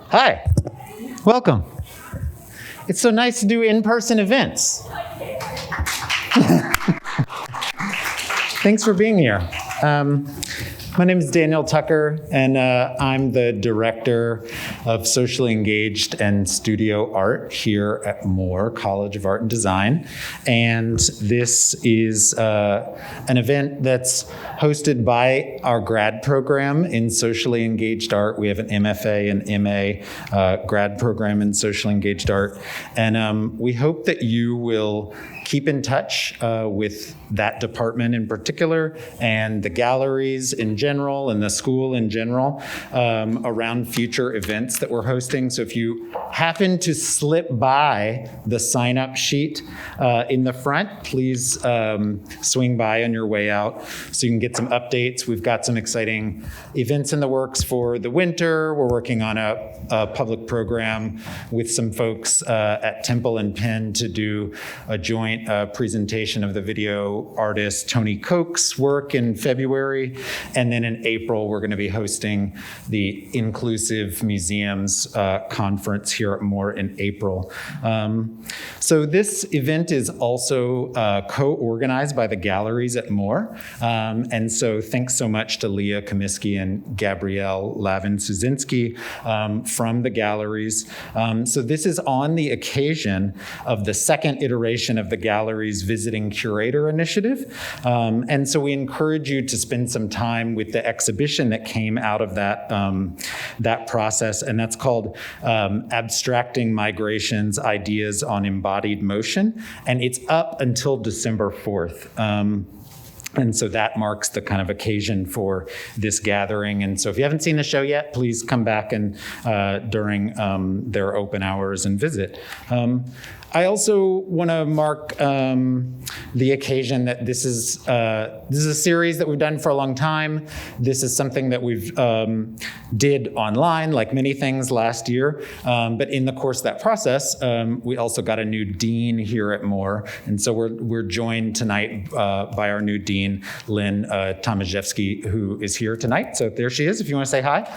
Hi, welcome. It's so nice to do in-person events. Thanks for being here. My name is Daniel Tucker, and I'm the director of socially engaged and studio art here at Moore College of Art and Design. And this is an event that's hosted by our grad program in socially engaged art. We have an MFA and MA grad program in socially engaged art. And we hope that you will keep in touch with that department in particular and the galleries in general and the school in general around future events that we're hosting. So if you happen to slip by the sign-up sheet in the front, please swing by on your way out so you can get some updates. We've got some exciting events in the works for the winter. We're working on a public program with some folks at Temple and Penn to do a joint presentation of the video artist Tony Koch's work in February. And then in April, we're going to be hosting the Inclusive Museums Conference here at Moore in April. So this event is also co-organized by the galleries at Moore. And so thanks so much to Leah Comiskey and Gabrielle Lavin-Suzinski from the galleries. So this is on the occasion of the second iteration of the gallery's Visiting Curator initiative. And so we encourage you to spend some time with the exhibition that came out of that process, and that's called Abstracting Migrations, Ideas on Embodied Motion, and it's up until December 4th. And so that marks the kind of occasion for this gathering. And so if you haven't seen the show yet, please come back and during their open hours and visit. I also want to mark the occasion that this is a series that we've done for a long time. This is something that we've did online, like many things last year. But in the course of that process, we also got a new dean here at Moore, and so we're joined tonight by our new dean, Lynn Tomaszewski, who is here tonight. So there she is. If you want to say hi.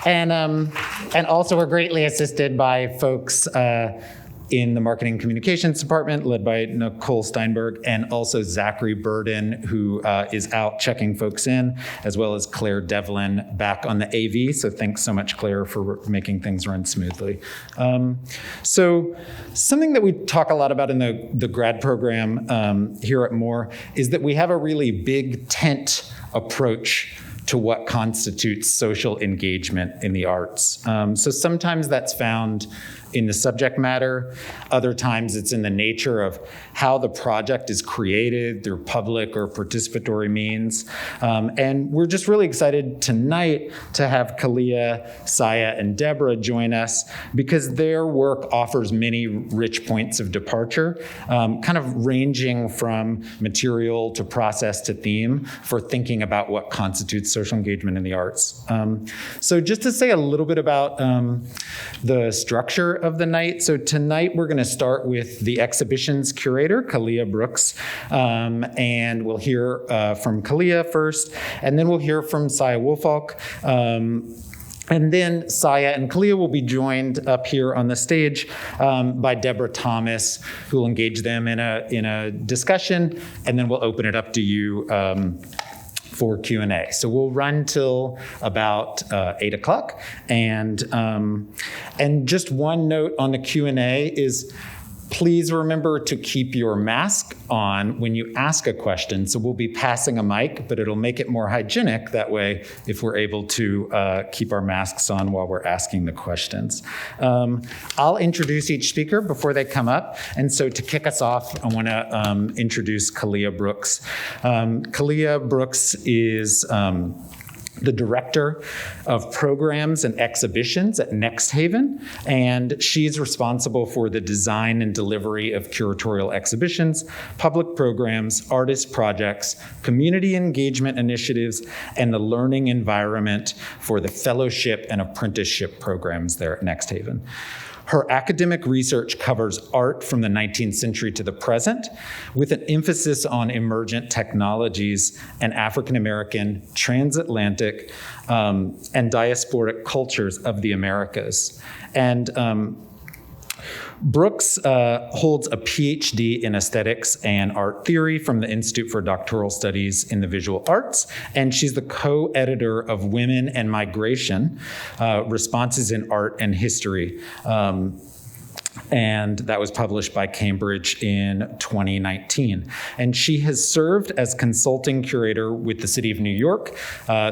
And also we're greatly assisted by folks in the Marketing Communications Department, led by Nicole Steinberg, and also Zachary Burden, who is out checking folks in, as well as Claire Devlin back on the AV. So thanks so much, Claire, for making things run smoothly. So something that we talk a lot about in the grad program here at Moore is that we have a really big tent approach to what constitutes social engagement in the arts. So sometimes that's found in the subject matter. Other times it's in the nature of how the project is created through public or participatory means. And we're just really excited tonight to have Kalia, Saya, and Deborah join us because their work offers many rich points of departure, kind of ranging from material to process to theme for thinking about what constitutes social engagement in the arts. So just to say a little bit about the structure of the night. So tonight we're going to start with the exhibition's curator, Kalia Brooks, and we'll hear from Kalia first, and then we'll hear from Saya Woolfalk. And then Saya and Kalia will be joined up here on the stage by Deborah Thomas, who will engage them in a discussion, and then we'll open it up to you for Q&A. So we'll run till about 8 o'clock. And just one note on the Q&A is please remember to keep your mask on when you ask a question. So we'll be passing a mic, but it'll make it more hygienic that way if we're able to keep our masks on while we're asking the questions. I'll introduce each speaker before they come up. And so to kick us off, I want to introduce Kalia Brooks. Kalia Brooks is the director of programs and exhibitions at NXTHVN, and she's responsible for the design and delivery of curatorial exhibitions, public programs, artist projects, community engagement initiatives, and the learning environment for the fellowship and apprenticeship programs there at NXTHVN. Her academic research covers art from the 19th century to the present, with an emphasis on emergent technologies and African American, transatlantic, and diasporic cultures of the Americas. And Brooks holds a PhD in aesthetics and art theory from the Institute for Doctoral Studies in the Visual Arts, and she's the co-editor of Women and Migration, Responses in Art and History. And that was published by Cambridge in 2019. And she has served as consulting curator with the City of New York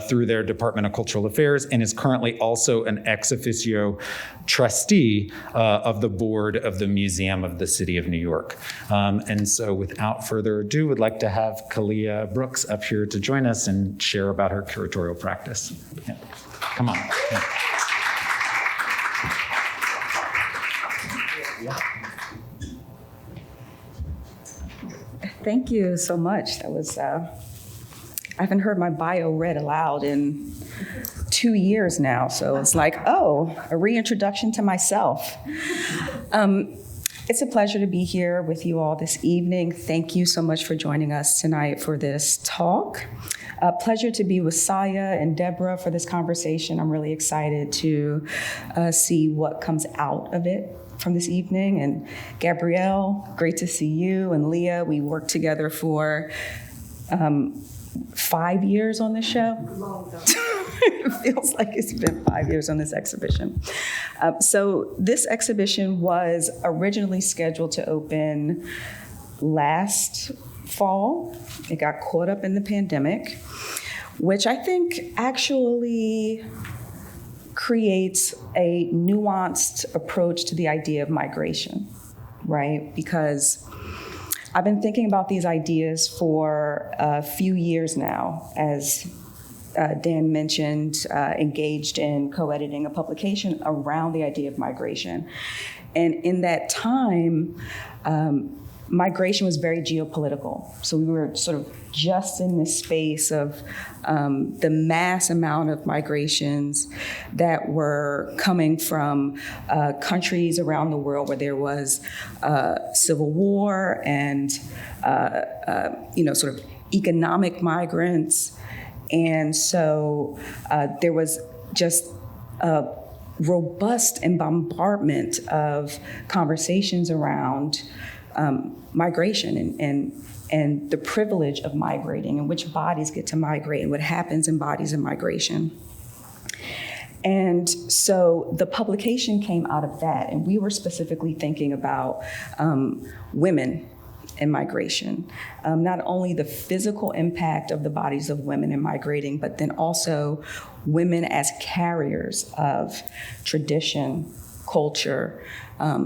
through their Department of Cultural Affairs, and is currently also an ex-officio trustee of the board of the Museum of the City of New York. And so without further ado, would like to have Kalia Brooks up here to join us and share about her curatorial practice. Yeah. Come on. Yeah. Thank you so much. That was, I haven't heard my bio read aloud in 2 years now, so it's like, oh, a reintroduction to myself. It's a pleasure to be here with you all this evening. Thank you so much for joining us tonight for this talk. A pleasure to be with Saya and Deborah for this conversation. I'm really excited to see what comes out of it from this evening. And Gabrielle, great to see you. And Leah, we worked together for 5 years on this show. It feels like it's been 5 years on this exhibition. So this exhibition was originally scheduled to open last fall. It got caught up in the pandemic, which I think actually creates a nuanced approach to the idea of migration, right? Because I've been thinking about these ideas for a few years now, as Dan mentioned, engaged in co-editing a publication around the idea of migration. And in that time, migration was very geopolitical. So we were sort of just in this space of the mass amount of migrations that were coming from countries around the world where there was civil war and sort of economic migrants. And so there was just a robust and bombardment of conversations around migration and the privilege of migrating and which bodies get to migrate and what happens in bodies in migration. And so the publication came out of that, and we were specifically thinking about women in migration, not only the physical impact of the bodies of women in migrating, but then also women as carriers of tradition, culture,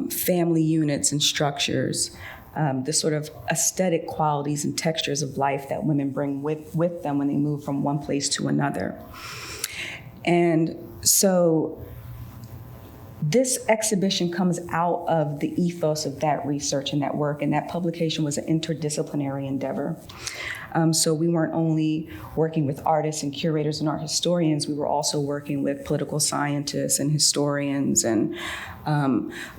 family units and structures, the sort of aesthetic qualities and textures of life that women bring with them when they move from one place to another. And so this exhibition comes out of the ethos of that research and that work, and that publication was an interdisciplinary endeavor. So we weren't only working with artists and curators and art historians, we were also working with political scientists and historians and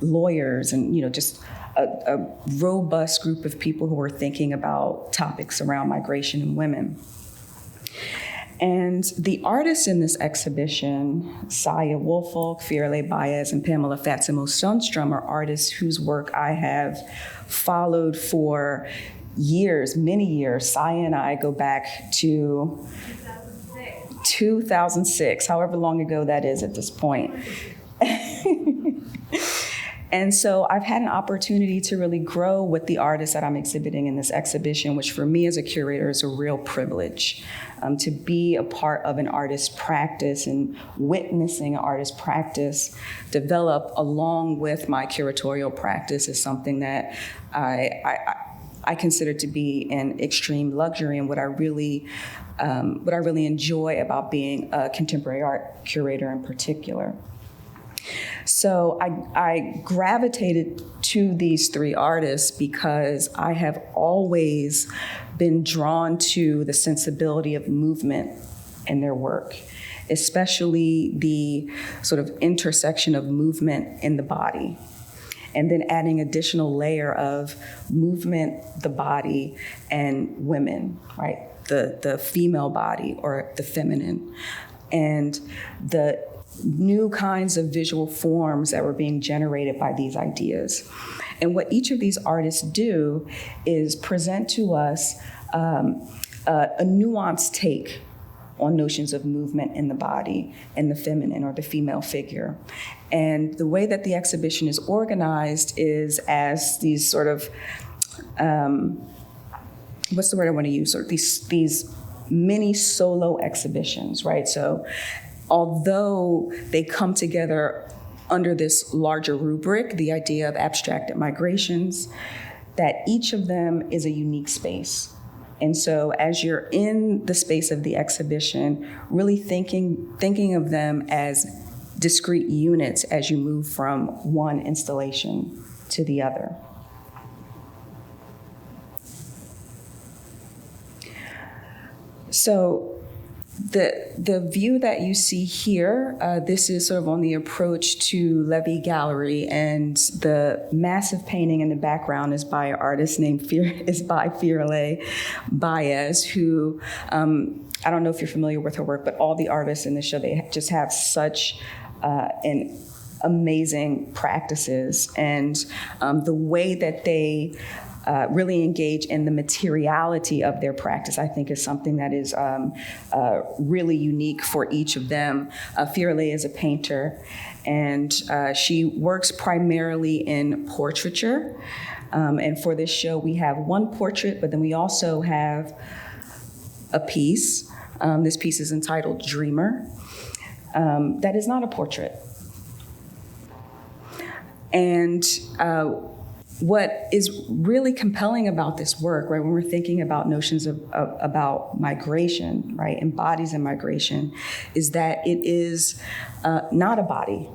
lawyers and just a robust group of people who were thinking about topics around migration and women. And the artists in this exhibition, Saya Woolfalk, Firale Baez, and Pamela Fatsimo Sundstrom, are artists whose work I have followed for years, many years. Saya and I go back to 2006, however long ago that is at this point. And so I've had an opportunity to really grow with the artists that I'm exhibiting in this exhibition, which for me as a curator is a real privilege. To be a part of an artist's practice and witnessing an artist's practice develop along with my curatorial practice is something that I consider to be an extreme luxury, and what I really enjoy about being a contemporary art curator in particular. So I gravitated to these three artists because I have always been drawn to the sensibility of movement in their work especially the sort of intersection of movement in the body. And then adding additional layer of movement, the body, and women, right? The female body or the feminine. And the new kinds of visual forms that were being generated by these ideas. And what each of these artists do is present to us a nuanced take on notions of movement in the body and the feminine or the female figure. And the way that the exhibition is organized is as these sort of, what's the word I want to use? Sort of these mini solo exhibitions, right? So although they come together under this larger rubric, the idea of abstracted migrations, that each of them is a unique space. And so as you're in the space of the exhibition, really thinking of them as discrete units as you move from one installation to the other. So the view that you see here, this is sort of on the approach to Levy Gallery, and the massive painting in the background is by an artist named Firale Baez, who, I don't know if you're familiar with her work, but all the artists in the show, they just have such an amazing practices, and the way that they really engage in the materiality of their practice, I think, is something that is really unique for each of them. Firale is a painter, and she works primarily in portraiture. And for this show, we have one portrait, but then we also have a piece. This piece is entitled Dreamer. That is not a portrait. And what is really compelling about this work, right, when we're thinking about notions of about migration, right, and bodies and migration, is that it is not a body,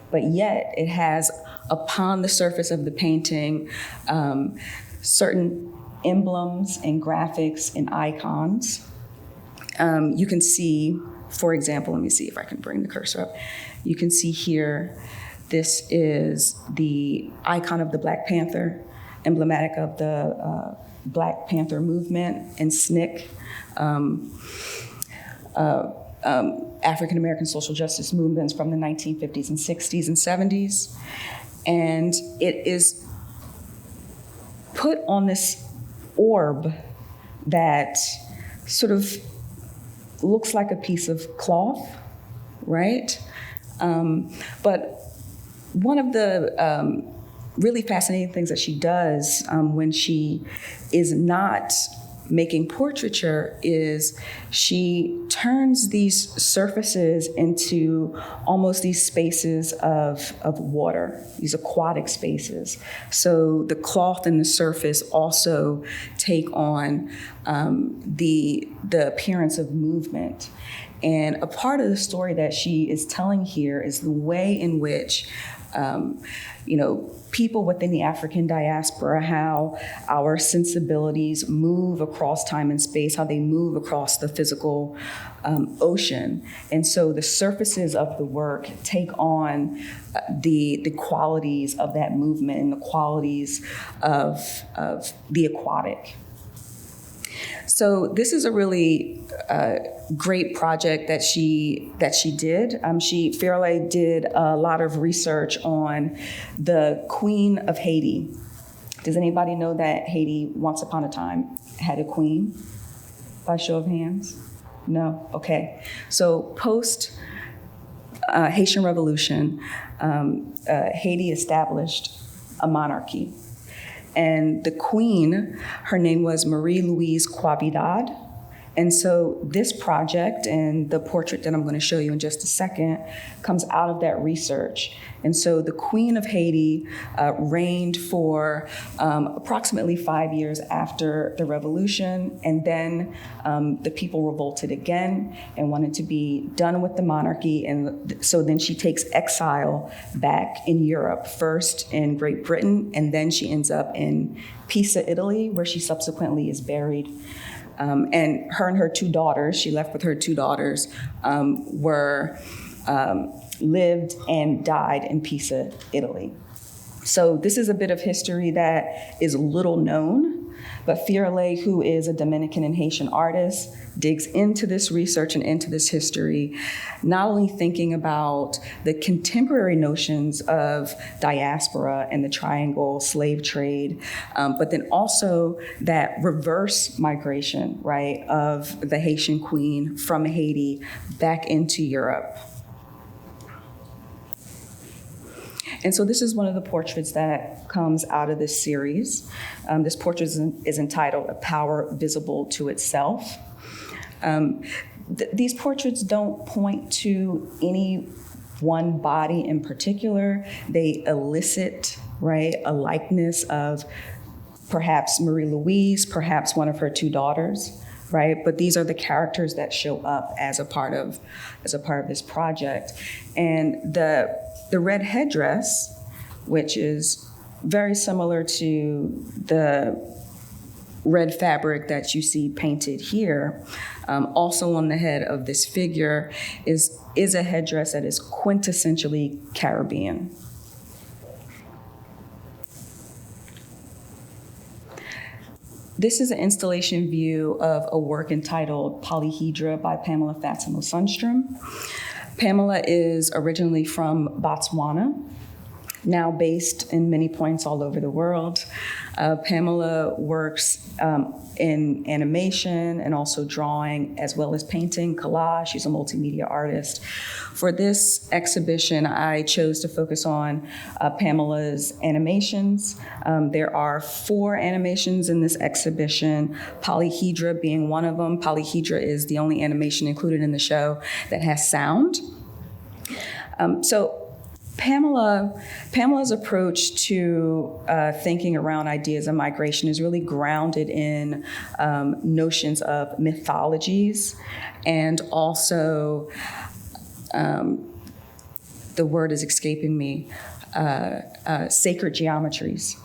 but yet it has upon the surface of the painting certain emblems and graphics and icons. You can see, for example, let me see if I can bring the cursor up. You can see here, this is the icon of the Black Panther, emblematic of the Black Panther movement and SNCC, African American social justice movements from the 1950s and 60s and 70s. And it is put on this orb that sort of looks like a piece of cloth, right? But one of the really fascinating things that she does when she is not making portraiture is she turns these surfaces into almost these spaces of water, these aquatic spaces. So the cloth and the surface also take on the appearance of movement. And a part of the story that she is telling here is the way in which people within the African diaspora, how our sensibilities move across time and space, how they move across the physical ocean. And so the surfaces of the work take on the qualities of that movement and the qualities of the aquatic. So this is a really great project that she did. Firale did a lot of research on the Queen of Haiti. Does anybody know that Haiti, once upon a time, had a queen? By show of hands? No? Okay. So post Haitian Revolution, Haiti established a monarchy. And the queen, her name was Marie-Louise Quavidad. And so this project and the portrait that I'm going to show you in just a second comes out of that research. And so the Queen of Haiti reigned for approximately 5 years after the revolution. And then the people revolted again and wanted to be done with the monarchy. And so then she takes exile back in Europe, first in Great Britain, and then she ends up in Pisa, Italy, where she subsequently is buried. And her 2 daughters, she left with her 2 daughters, lived and died in Pisa, Italy. So this is a bit of history that is little known, but Fiorellet, who is a Dominican and Haitian artist, digs into this research and into this history, not only thinking about the contemporary notions of diaspora and the triangle slave trade, but then also that reverse migration, right, of the Haitian queen from Haiti back into Europe. And so this is one of the portraits that comes out of this series. This portrait is entitled "A Power Visible to Itself." These portraits don't point to any one body in particular. They elicit, right, a likeness of perhaps Marie Louise, perhaps one of her 2 daughters, right? But these are the characters that show up as a part of this project. And the red headdress, which is very similar to the red fabric that you see painted here, also on the head of this figure, is a headdress that is quintessentially Caribbean. This is an installation view of a work entitled Polyhedra by Pamela Fatima Sundstrom. Pamela is originally from Botswana, now based in many points all over the world. Pamela works in animation and also drawing, as well as painting, collage. She's a multimedia artist. For this exhibition, I chose to focus on Pamela's animations. There are 4 animations in this exhibition, Polyhedra being one of them. Polyhedra is the only animation included in the show that has sound. So Pamela's approach to thinking around ideas of migration is really grounded in notions of mythologies and also, the word is escaping me, sacred geometries.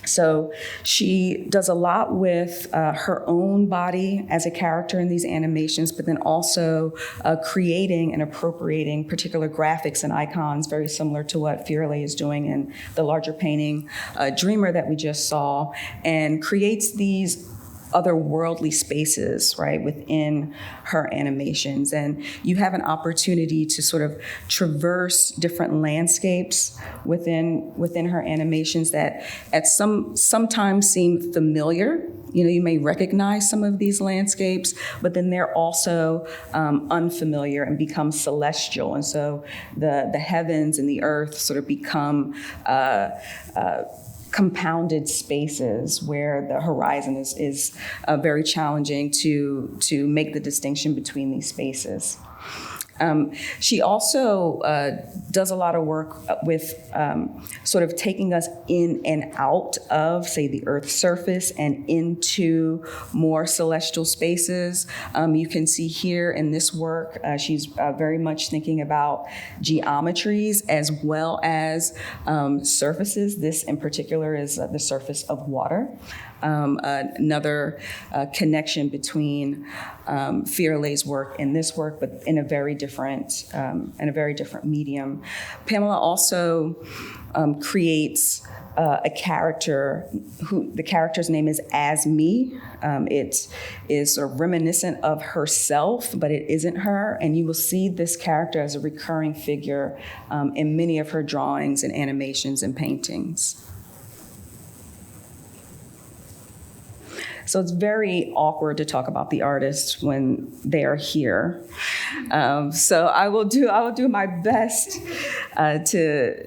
So she does a lot with her own body as a character in these animations, but then also creating and appropriating particular graphics and icons, very similar to what Fiorellet is doing in the larger painting, Dreamer, that we just saw, and creates these otherworldly spaces, right, within her animations. And you have an opportunity to sort of traverse different landscapes within her animations that sometimes seem familiar. You know, you may recognize some of these landscapes, but then they're also unfamiliar and become celestial. And so the heavens and the earth sort of become compounded spaces where the horizon is very challenging to make the distinction between these spaces. She also does a lot of work with sort of taking us in and out of, say, the Earth's surface and into more celestial spaces. You can see here in this work, she's very much thinking about geometries as well as surfaces. This in particular is the surface of water. Another connection between Fiorellet's work and this work, but in a very different medium. Pamela also creates a character who the character's name is As Me. It is sort of reminiscent of herself, but it isn't her. And you will see this character as a recurring figure in many of her drawings and animations and paintings. So it's very awkward to talk about the artists when they are here. So I will do my best to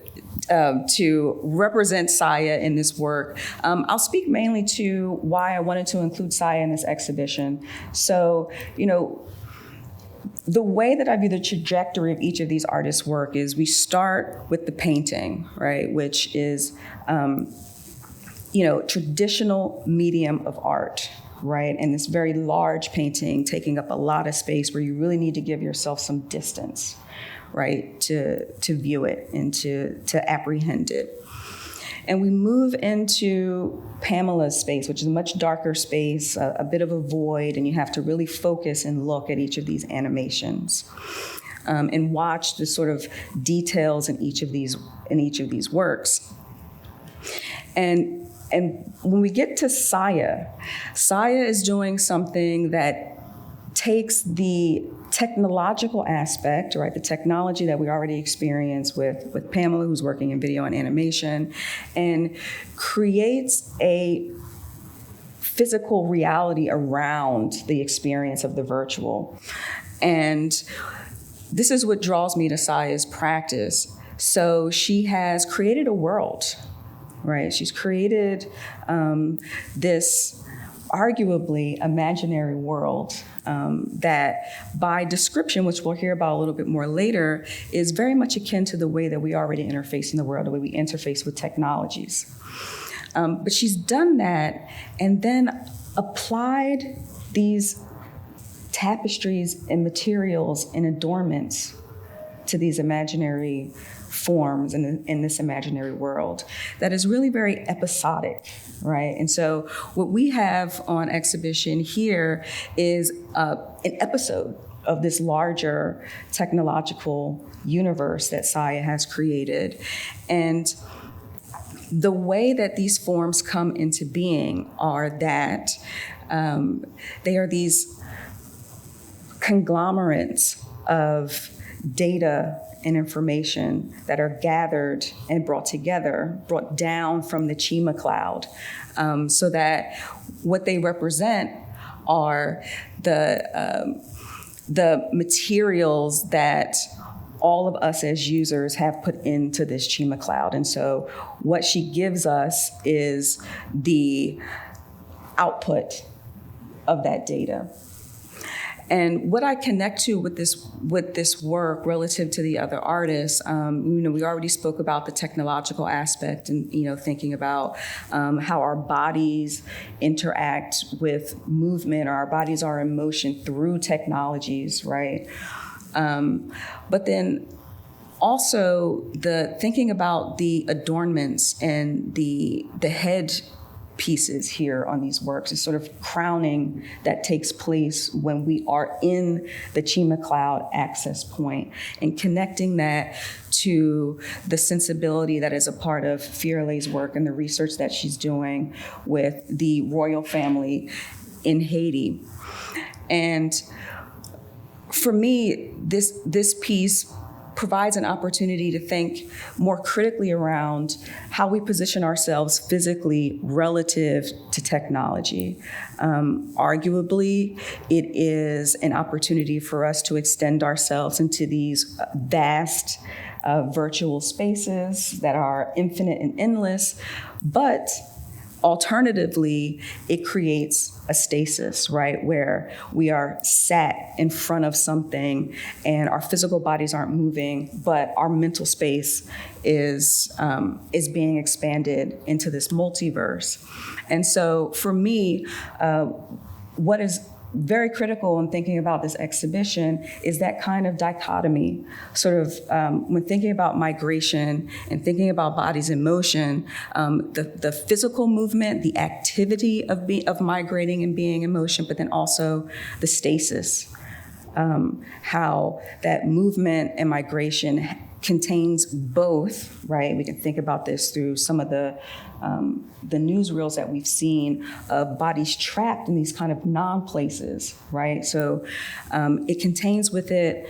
represent Saya in this work. I'll speak mainly to why I wanted to include Saya in this exhibition. So, you know, the way that I view the trajectory of each of these artists' work is we start with the painting, right, which is traditional medium of art, right? And this very large painting taking up a lot of space where you really need to give yourself some distance, right, to view it and to apprehend it. And we move into Pamela's space, which is a much darker space, a bit of a void, and you have to really focus and look at each of these animations. And watch the sort of details in each of these works. And when we get to Saya is doing something that takes the technological aspect, right, the technology that we already experience with Pamela, who's working in video and animation, and creates a physical reality around the experience of the virtual. And this is what draws me to Saya's practice. So she has created a world, right? She's created this arguably imaginary world that by description, which we'll hear about a little bit more later, is very much akin to the way that we already interface in the world, the way we interface with technologies. But she's done that and then applied these tapestries and materials and adornments to these imaginary forms in this imaginary world that is really very episodic, right? And so what we have on exhibition here is an episode of this larger technological universe that Saya has created. And the way that these forms come into being are that they are these conglomerates of data and information that are gathered and brought down from the Chimera cloud, so that what they represent are the materials that all of us as users have put into this Chimera cloud. And so what she gives us is the output of that data. And what I connect to with this work relative to the other artists, we already spoke about the technological aspect and, thinking about how our bodies interact with movement, or our bodies are in motion through technologies, right? But then also the thinking about the adornments and the head pieces here on these works is sort of crowning that takes place when we are in the Chimera cloud access point, and connecting that to the sensibility that is a part of Fierle's work and the research that she's doing with the royal family in Haiti. And for me, this piece provides an opportunity to think more critically around how we position ourselves physically relative to technology. Arguably, it is an opportunity for us to extend ourselves into these vast virtual spaces that are infinite and endless, but alternatively, it creates a stasis, right, where we are sat in front of something and our physical bodies aren't moving, but our mental space is being expanded into this multiverse. And so for me, what is very critical in thinking about this exhibition is that kind of dichotomy, sort of when thinking about migration and thinking about bodies in motion, the physical movement, the activity of migrating and being in motion, but then also the stasis, how that movement and migration contains both, right? We can think about this through some of the newsreels that we've seen of bodies trapped in these kind of non-places, right? So it contains with it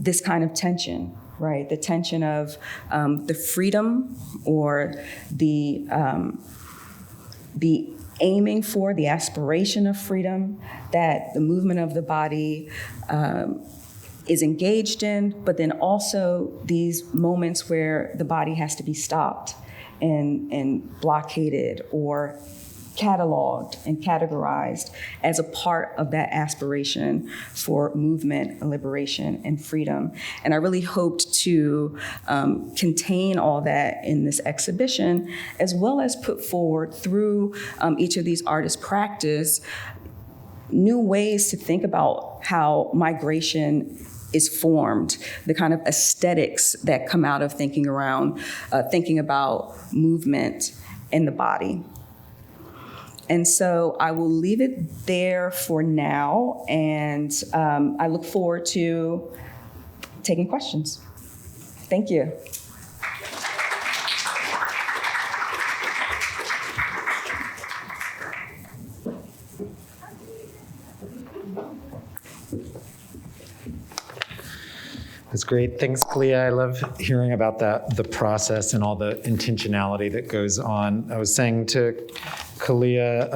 this kind of tension, right? The tension of the freedom or the aiming for, the aspiration of freedom that the movement of the body is engaged in, but then also these moments where the body has to be stopped and blockaded or cataloged and categorized as a part of that aspiration for movement, liberation, and freedom. And I really hoped to contain all that in this exhibition, as well as put forward through each of these artists' practice new ways to think about how migration is formed, the kind of aesthetics that come out of thinking about movement in the body. And so I will leave it there for now, and I look forward to taking questions. Thank you. That's great. Thanks, Kalia. I love hearing about the process and all the intentionality that goes on. I was saying to Kalia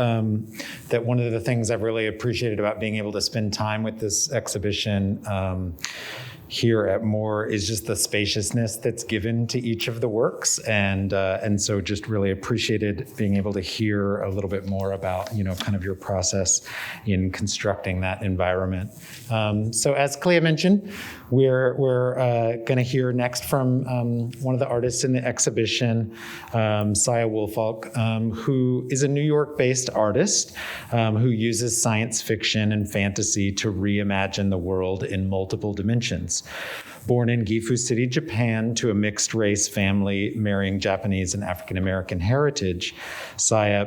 that one of the things I've really appreciated about being able to spend time with this exhibition here at Moore is just the spaciousness that's given to each of the works, and so just really appreciated being able to hear a little bit more about kind of your process in constructing that environment. So as Kalia mentioned, we're going to hear next from one of the artists in the exhibition, Saya Woolfalk, who is a New York-based artist who uses science fiction and fantasy to reimagine the world in multiple dimensions. Born in Gifu City, Japan, to a mixed-race family marrying Japanese and African-American heritage, Saya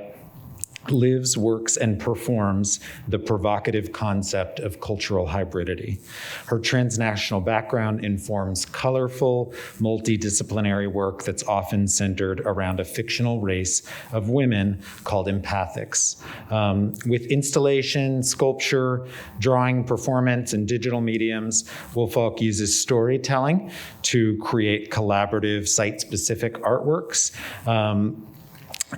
lives, works, and performs the provocative concept of cultural hybridity. Her transnational background informs colorful, multidisciplinary work that's often centered around a fictional race of women called empathics. With installation, sculpture, drawing, performance, and digital mediums, Woolfalk uses storytelling to create collaborative, site-specific artworks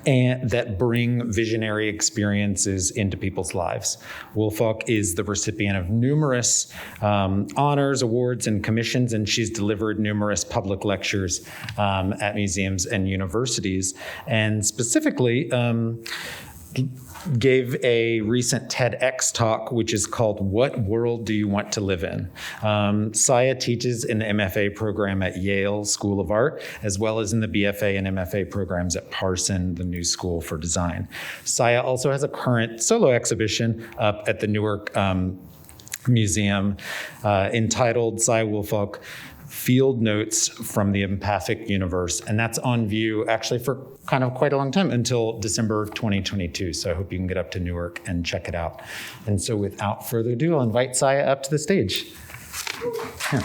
and that bring visionary experiences into people's lives. Woolfalk is the recipient of numerous honors, awards, and commissions, and she's delivered numerous public lectures at museums and universities, and specifically gave a recent TEDx talk, which is called "What World Do You Want to Live In?" Saya teaches in the MFA program at Yale School of Art, as well as in the BFA and MFA programs at Parson, the New School for Design. Saya also has a current solo exhibition up at the Newark Museum entitled Saya Woolfalk, Field Notes from the Empathic Universe, and that's on view actually for kind of quite a long time until December 2022. So I hope you can get up to Newark and check it out. And so without further ado, I'll invite Saya up to the stage. Yeah.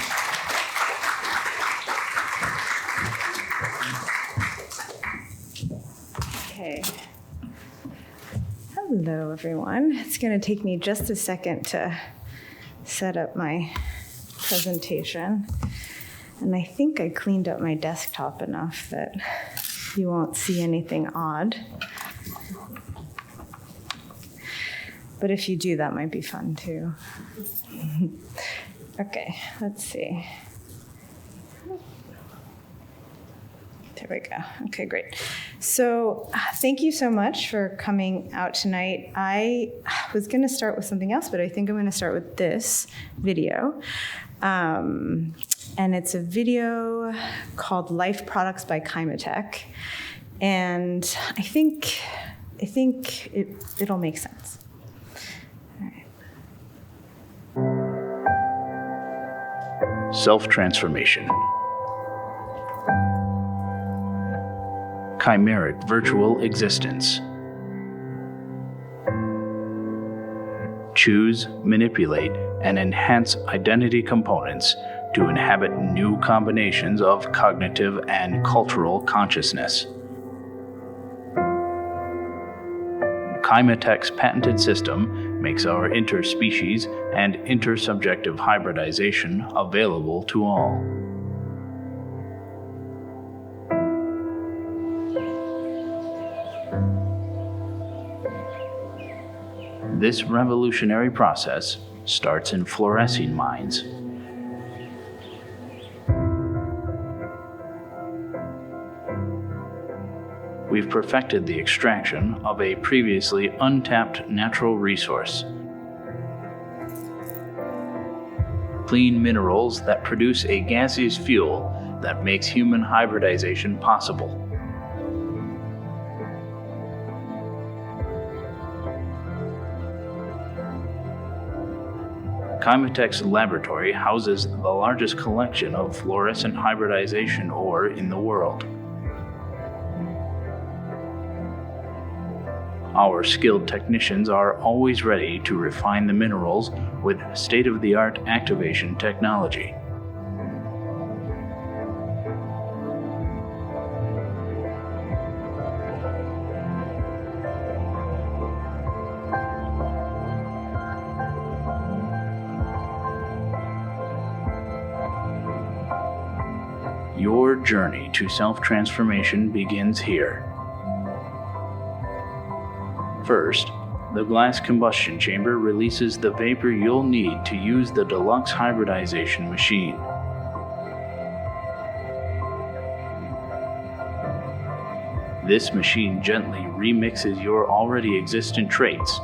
Okay. Hello, everyone. It's going to take me just a second to set up my presentation. And I think I cleaned up my desktop enough that you won't see anything odd. But if you do, that might be fun too. Okay, let's see. There we go. Okay, great. So thank you so much for coming out tonight. I was going to start with something else, but I think I'm going to start with this video. And it's a video called Life Products by Chimatech. And I think it'll make sense. All right. Self-transformation. Chimeric virtual existence. Choose, manipulate, and enhance identity components to inhabit new combinations of cognitive and cultural consciousness. Chimatech's patented system makes our interspecies and intersubjective hybridization available to all. This revolutionary process starts in fluorescing minds. We've perfected the extraction of a previously untapped natural resource. Clean minerals that produce a gaseous fuel that makes human hybridization possible. Chimetech's laboratory houses the largest collection of fluorescent hybridization ore in the world. Our skilled technicians are always ready to refine the minerals with state-of-the-art activation technology. Your journey to self-transformation begins here. First, the glass combustion chamber releases the vapor you'll need to use the deluxe hybridization machine. This machine gently remixes your already existent traits,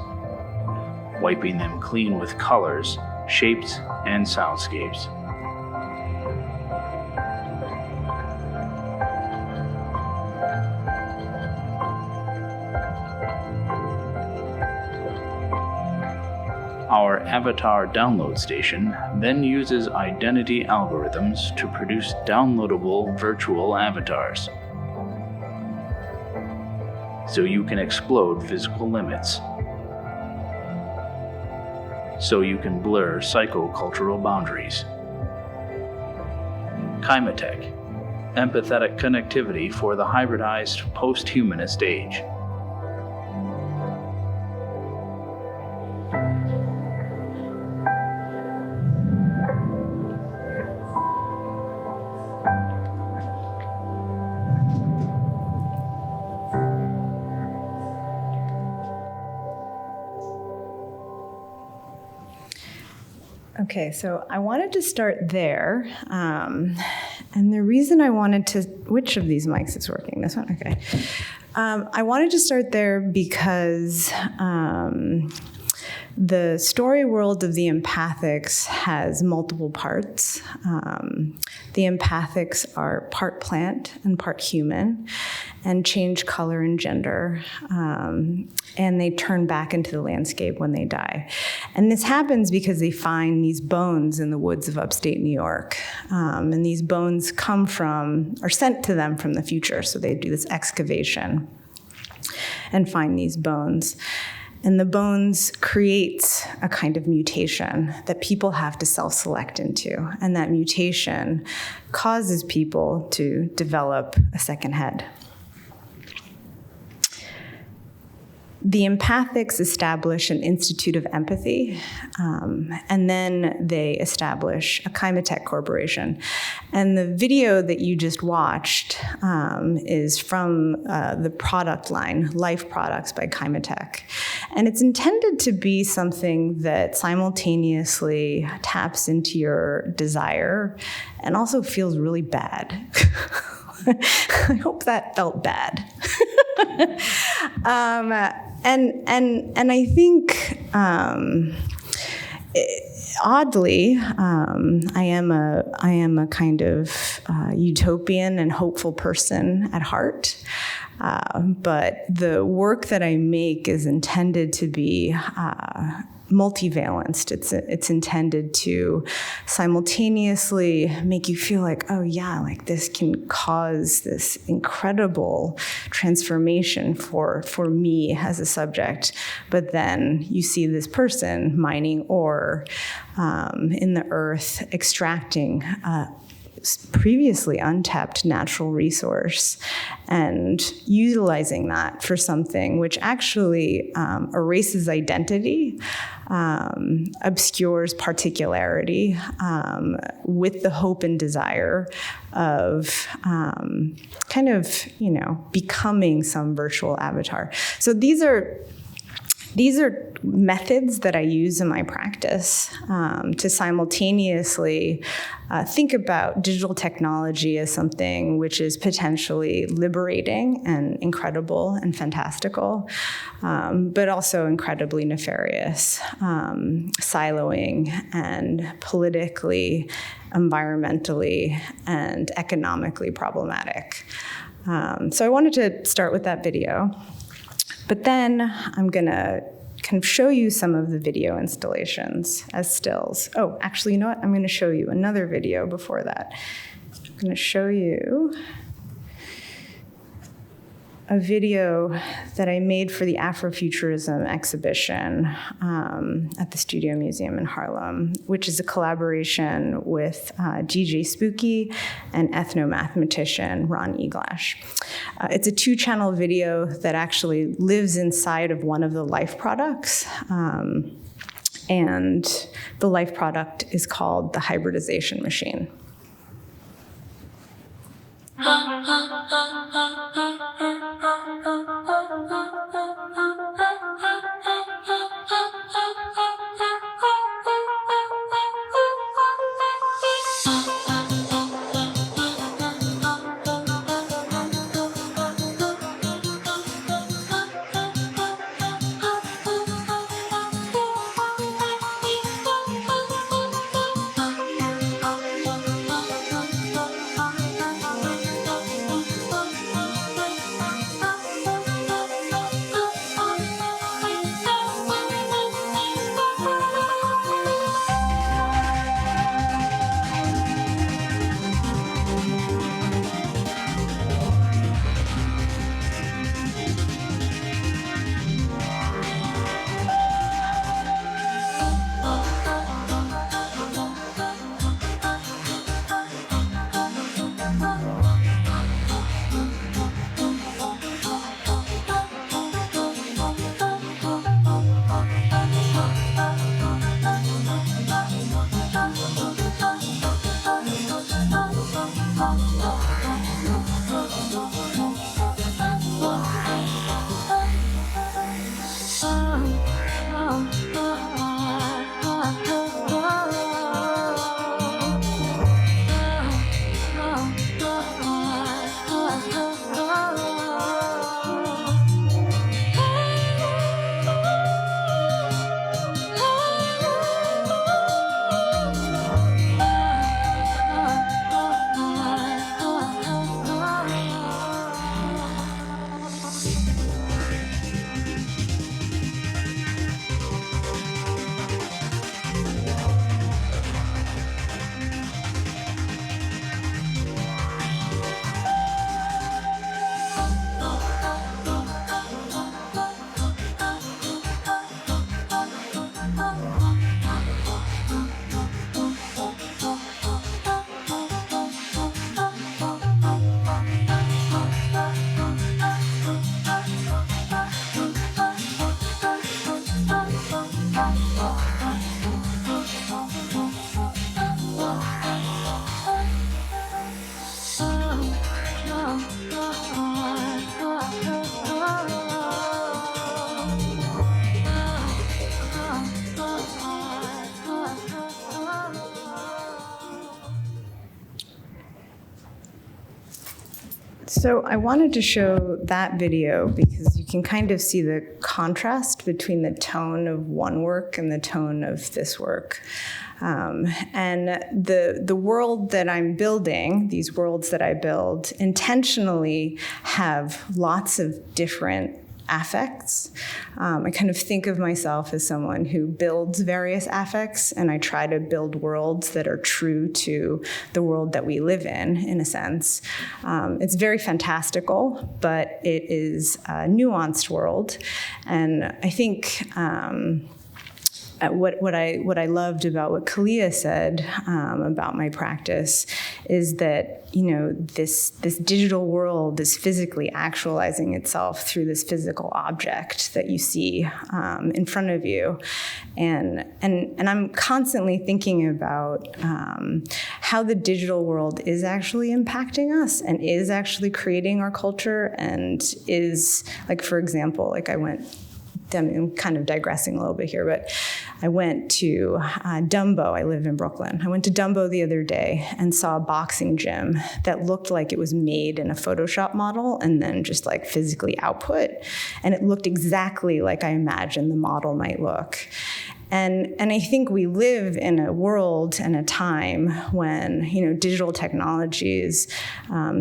wiping them clean with colors, shapes, and soundscapes. Our avatar download station then uses identity algorithms to produce downloadable virtual avatars, so you can explode physical limits, so you can blur psychocultural boundaries. Chimetech, empathetic connectivity for the hybridized post-humanist age. Okay, so I wanted to start there. And the reason I wanted to, which of these mics is working? This one? Okay. I wanted to start there because the story world of the empathics has multiple parts. The empathics are part plant and part human, and change color and gender, and they turn back into the landscape when they die. And this happens because they find these bones in the woods of upstate New York, and these bones come from, are sent to them from the future, so they do this excavation and find these bones. And the bones creates a kind of mutation that people have to self-select into. And that mutation causes people to develop a second head. The empathics establish an institute of empathy, and then they establish a Chimetech corporation. And the video that you just watched is from the product line, Life Products by Chimetech. And it's intended to be something that simultaneously taps into your desire and also feels really bad. I hope that felt bad. And I think oddly, I am a kind of utopian and hopeful person at heart. But the work that I make is intended to be multivalenced. It's intended to simultaneously make you feel like, oh yeah, like this can cause this incredible transformation for me as a subject. But then you see this person mining ore in the earth, extracting previously untapped natural resource and utilizing that for something which actually erases identity, obscures particularity, with the hope and desire of kind of, becoming some virtual avatar. So these are methods that I use in my practice to simultaneously think about digital technology as something which is potentially liberating and incredible and fantastical, but also incredibly nefarious, siloing and politically, environmentally, and economically problematic. So I wanted to start with that video. But then I'm going to kind of show you some of the video installations as stills. Oh, actually, you know what? I'm going to show you another video before that. I'm going to show you a video that I made for the Afrofuturism exhibition at the Studio Museum in Harlem, which is a collaboration with DJ Spooky and ethnomathematician Ron Eglash. It's a 2-channel video that actually lives inside of one of the life products. And the life product is called the hybridization machine. So I wanted to show that video because you can kind of see the contrast between the tone of one work and the tone of this work. And the world that I'm building, these worlds that I build, intentionally have lots of different affects. I kind of think of myself as someone who builds various affects, and I try to build worlds that are true to the world that we live in a sense. It's very fantastical, but it is a nuanced world. And I think what I loved about what Kalia said about my practice is that, you know, this digital world is physically actualizing itself through this physical object that you see in front of you, and I'm constantly thinking about how the digital world is actually impacting us and is actually creating our culture, and is, like, for example, like I'm kind of digressing a little bit here, but I went to Dumbo. I live in Brooklyn. I went to Dumbo the other day and saw a boxing gym that looked like it was made in a Photoshop model and then just like physically output. And it looked exactly like I imagined the model might look. And I think we live in a world and a time when, digital technologies,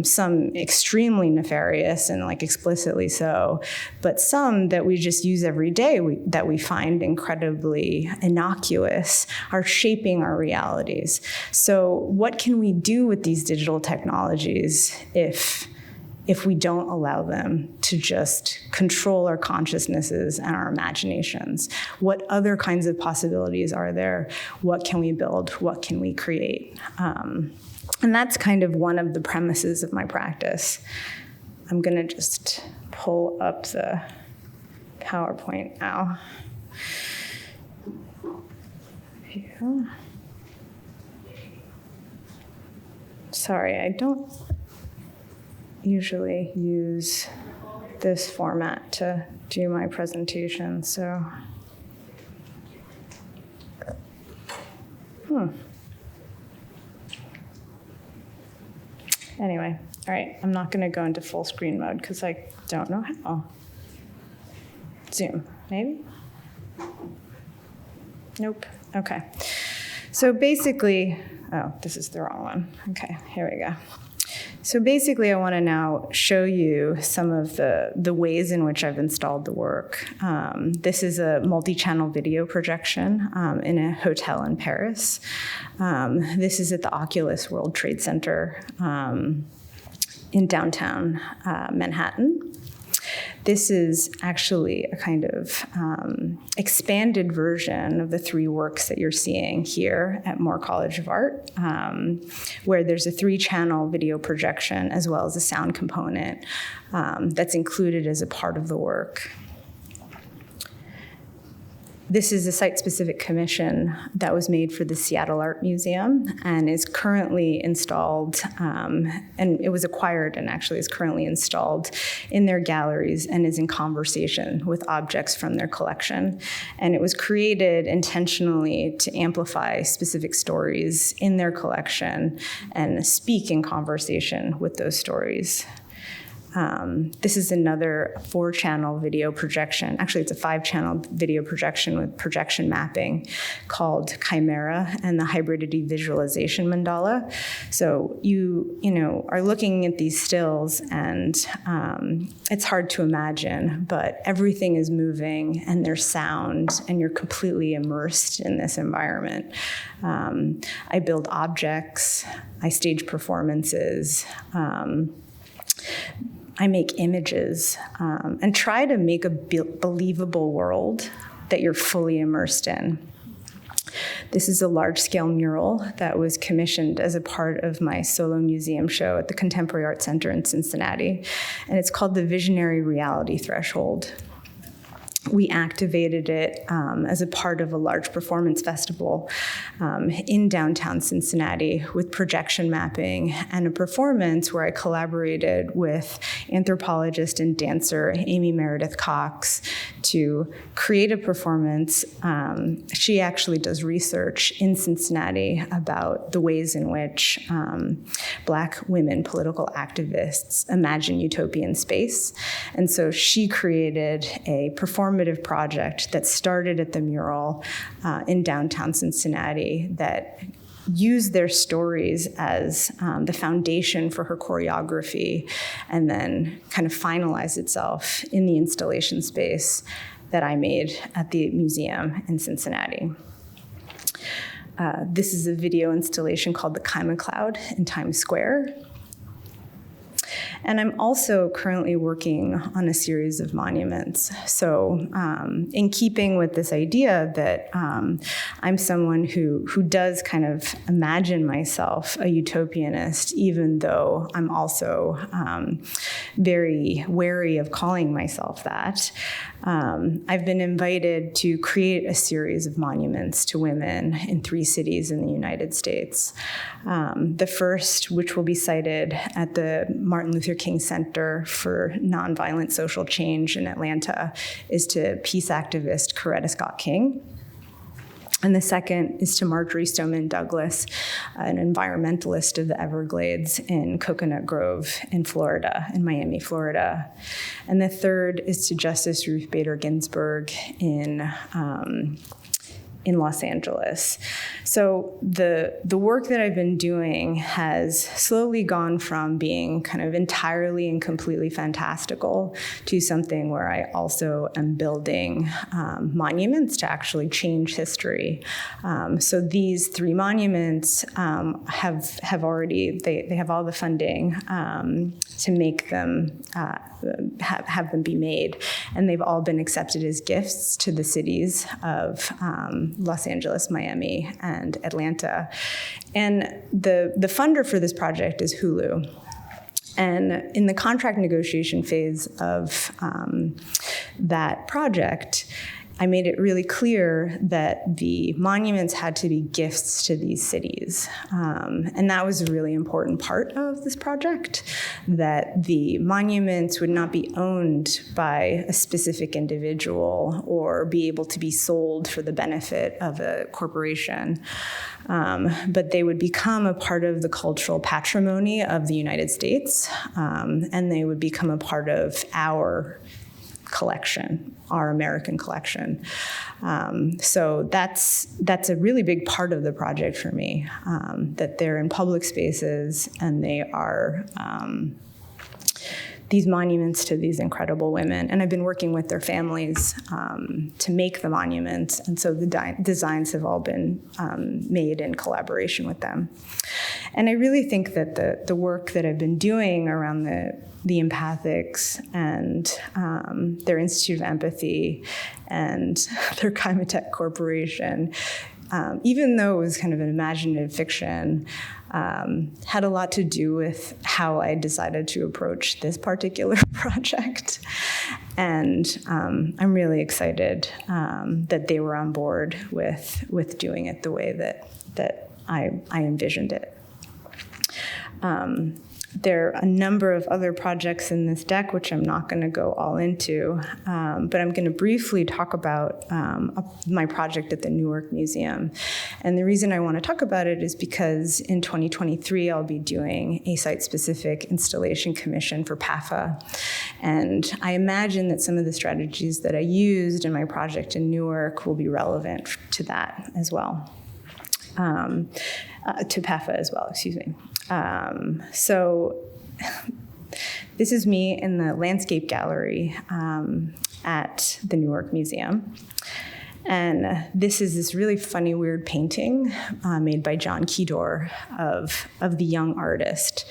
some extremely nefarious and like explicitly so, but some that we just use every day that we find incredibly innocuous are shaping our realities. So what can we do with these digital technologies if we don't allow them to just control our consciousnesses and our imaginations? What other kinds of possibilities are there? What can we build? What can we create? And that's kind of one of the premises of my practice. I'm gonna just pull up the PowerPoint now. Yeah. Sorry, I don't usually use this format to do my presentation, so. Anyway, all right, I'm not gonna go into full screen mode because I don't know how. Zoom, maybe? Nope, okay. So basically, oh, this is the wrong one. Okay, here we go. So basically, I want to now show you some of the ways in which I've installed the work. This is a multi-channel video projection in a hotel in Paris. This is at the Oculus World Trade Center in downtown Manhattan. This is actually a kind of expanded version of the three works that you're seeing here at Moore College of Art, where there's a 3-channel video projection as well as a sound component that's included as a part of the work. This is a site-specific commission that was made for the Seattle Art Museum and is currently installed, and it was acquired and actually is currently installed in their galleries and is in conversation with objects from their collection. And it was created intentionally to amplify specific stories in their collection and speak in conversation with those stories. This is another 4-channel video projection. Actually, it's a 5-channel video projection with projection mapping called Chimera and the Hybridity visualization mandala. So you are looking at these stills and it's hard to imagine, but everything is moving and there's sound and you're completely immersed in this environment. I build objects, I stage performances, I make images and try to make a believable world that you're fully immersed in. This is a large-scale mural that was commissioned as a part of my solo museum show at the Contemporary Art Center in Cincinnati, and it's called the Visionary Reality Threshold. We activated it as a part of a large performance festival in downtown Cincinnati with projection mapping and a performance where I collaborated with anthropologist and dancer Amy Meredith Cox to create a performance. She actually does research in Cincinnati about the ways in which Black women political activists imagine utopian space. And so she created a performative project that started at the mural in downtown Cincinnati that used their stories as the foundation for her choreography and then kind of finalized itself in the installation space that I made at the museum in Cincinnati. This is a video installation called The Kaima Cloud in Times Square. And I'm also currently working on a series of monuments. So in keeping with this idea that I'm someone who does kind of imagine myself a utopianist, even though I'm also very wary of calling myself that, I've been invited to create a series of monuments to women in 3 cities in the United States. The first, which will be sited at the Martin Luther King Center for Nonviolent Social Change in Atlanta, is to peace activist Coretta Scott King. And the second is to Marjorie Stoneman Douglas, an environmentalist of the Everglades in Coconut Grove in Florida, in Miami, Florida. And the third is to Justice Ruth Bader Ginsburg in in Los Angeles. So the work that I've been doing has slowly gone from being kind of entirely and completely fantastical to something where I also am building monuments to actually change history. So these 3 monuments have already, they have all the funding to make them, have them be made. And they've all been accepted as gifts to the cities of Los Angeles, Miami, and Atlanta. And the funder for this project is Hulu. And in the contract negotiation phase of that project, I made it really clear that the monuments had to be gifts to these cities. And that was a really important part of this project, that the monuments would not be owned by a specific individual or be able to be sold for the benefit of a corporation, but they would become a part of the cultural patrimony of the United States, and they would become a part of our collection, our American collection. So that's a really big part of the project for me, that they're in public spaces and they are these monuments to these incredible women. And I've been working with their families to make the monuments. And so the designs have all been made in collaboration with them. And I really think that the work that I've been doing around the empathics and their Institute of Empathy and their Chimatech Corporation, even though it was kind of an imaginative fiction, had a lot to do with how I decided to approach this particular project. And I'm really excited that they were on board with doing it the way that I envisioned it. There are a number of other projects in this deck, which I'm not going to go all into, but I'm going to briefly talk about my project at the Newark Museum. And the reason I want to talk about it is because in 2023, I'll be doing a site-specific installation commission for PAFA. And I imagine that some of the strategies that I used in my project in Newark will be relevant to that as well. To PAFA as well, excuse me. So this is me in the landscape gallery at the Newark Museum. And this is this really funny, weird painting made by John Kedor of the young artist.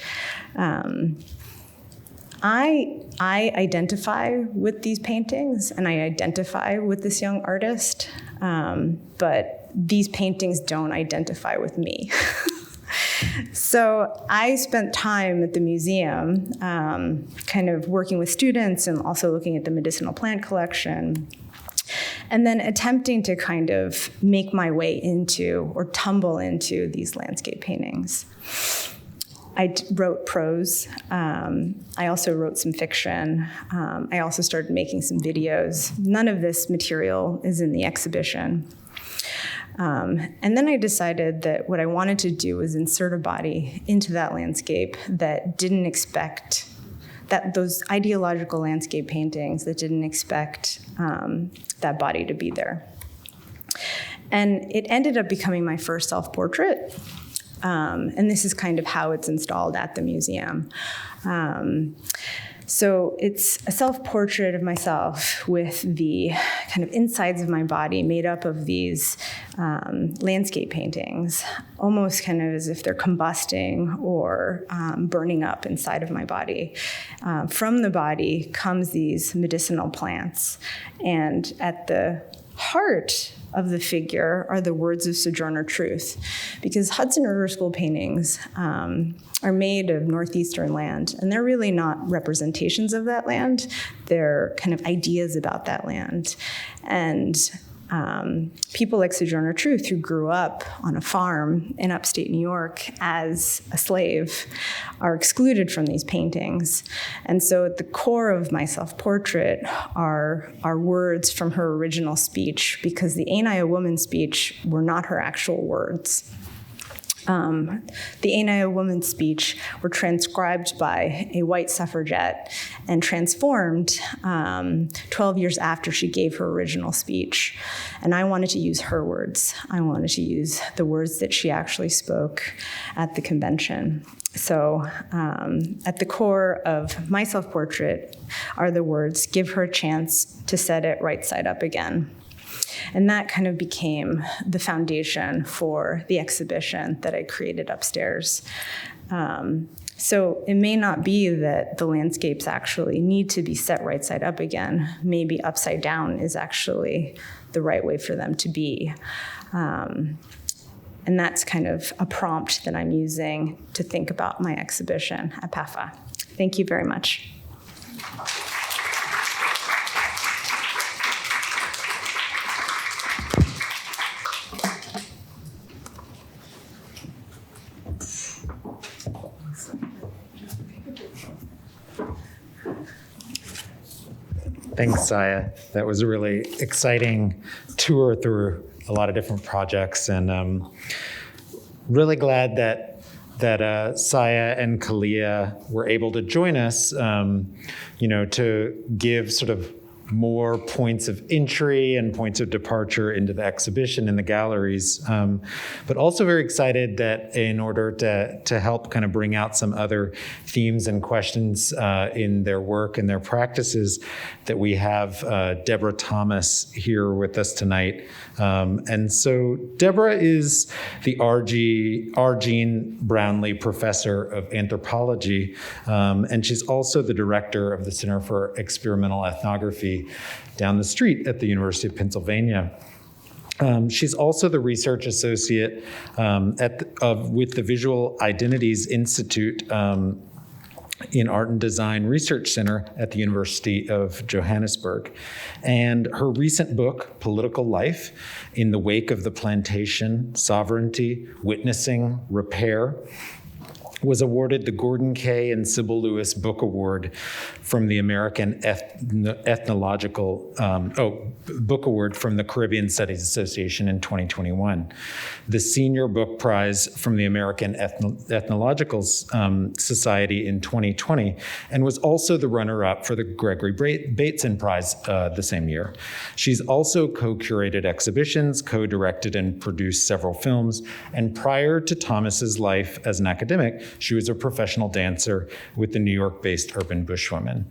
I identify with these paintings and I identify with this young artist, but these paintings don't identify with me. So I spent time at the museum kind of working with students and also looking at the medicinal plant collection, and then attempting to kind of make my way into or tumble into these landscape paintings. I wrote prose. I also wrote some fiction. I also started making some videos. None of this material is in the exhibition. And then I decided that what I wanted to do was insert a body into that landscape that didn't expect, that those ideological landscape paintings that didn't expect that body to be there. And it ended up becoming my first self-portrait. And this is kind of how it's installed at the museum. So it's a self-portrait of myself with the kind of insides of my body made up of these landscape paintings, almost kind of as if they're combusting or burning up inside of my body. From the body comes these medicinal plants, and at the heart of the figure are the words of Sojourner Truth, because Hudson River School paintings are made of northeastern land, and they're really not representations of that land. They're kind of ideas about that land. And people like Sojourner Truth, who grew up on a farm in upstate New York as a slave, are excluded from these paintings. And so at the core of my self-portrait are words from her original speech, because the Ain't I a Woman speech were not her actual words. the Ain't I a Woman speech were transcribed by a white suffragette and transformed 12 years after she gave her original speech. And I wanted to use her words. I wanted to use the words that she actually spoke at the convention. So at the core of my self-portrait are the words, "Give her a chance to set it right side up again." And that kind of became the foundation for the exhibition that I created upstairs. So it may not be that the landscapes actually need to be set right side up again. Maybe upside down is actually the right way for them to be. And that's kind of a prompt that I'm using to think about my exhibition at PAFA. Thank you very much. Thanks, Saya. That was a really exciting tour through a lot of different projects, and really glad that Saya and Kalia were able to join us, to give sort of more points of entry and points of departure into the exhibition in the galleries, but also very excited that in order to help kind of bring out some other themes and questions in their work and their practices, that we have Deborah Thomas here with us tonight. And so Deborah is the R. Jean Brownlee Professor of Anthropology, and she's also the director of the Center for Experimental Ethnography down the street at the University of Pennsylvania. She's also the research associate with the Visual Identities Institute in Art and Design Research Center at the University of Johannesburg. And her recent book, Political Life, In the Wake of the Plantation, Sovereignty, Witnessing, Repair, was awarded the Gordon Kaye and Sybil Lewis Book Award from the American Book Award from the Caribbean Studies Association in 2021, the Senior Book Prize from the American Ethnological Society in 2020, and was also the runner-up for the Gregory Bateson Prize the same year. She's also co-curated exhibitions, co-directed and produced several films, and prior to Thomas's life as an academic, she was a professional dancer with the New York-based Urban Bushwomen.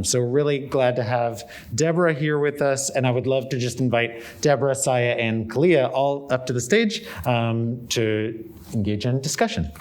So we're really glad to have Deborah here with us, and I would love to just invite Deborah, Saya, and Kalia all up to the stage to engage in discussion.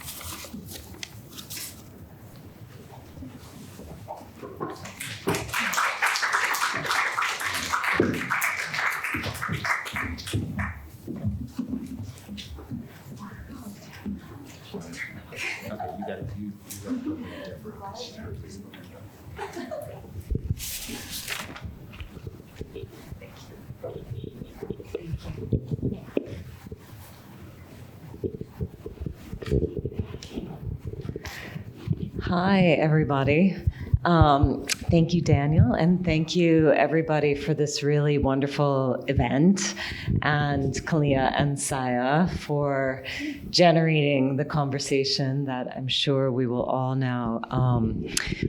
Hi, everybody. Thank you, Daniel, and thank you, everybody, for this really wonderful event, and Kalia and Saya for generating the conversation that I'm sure we will all now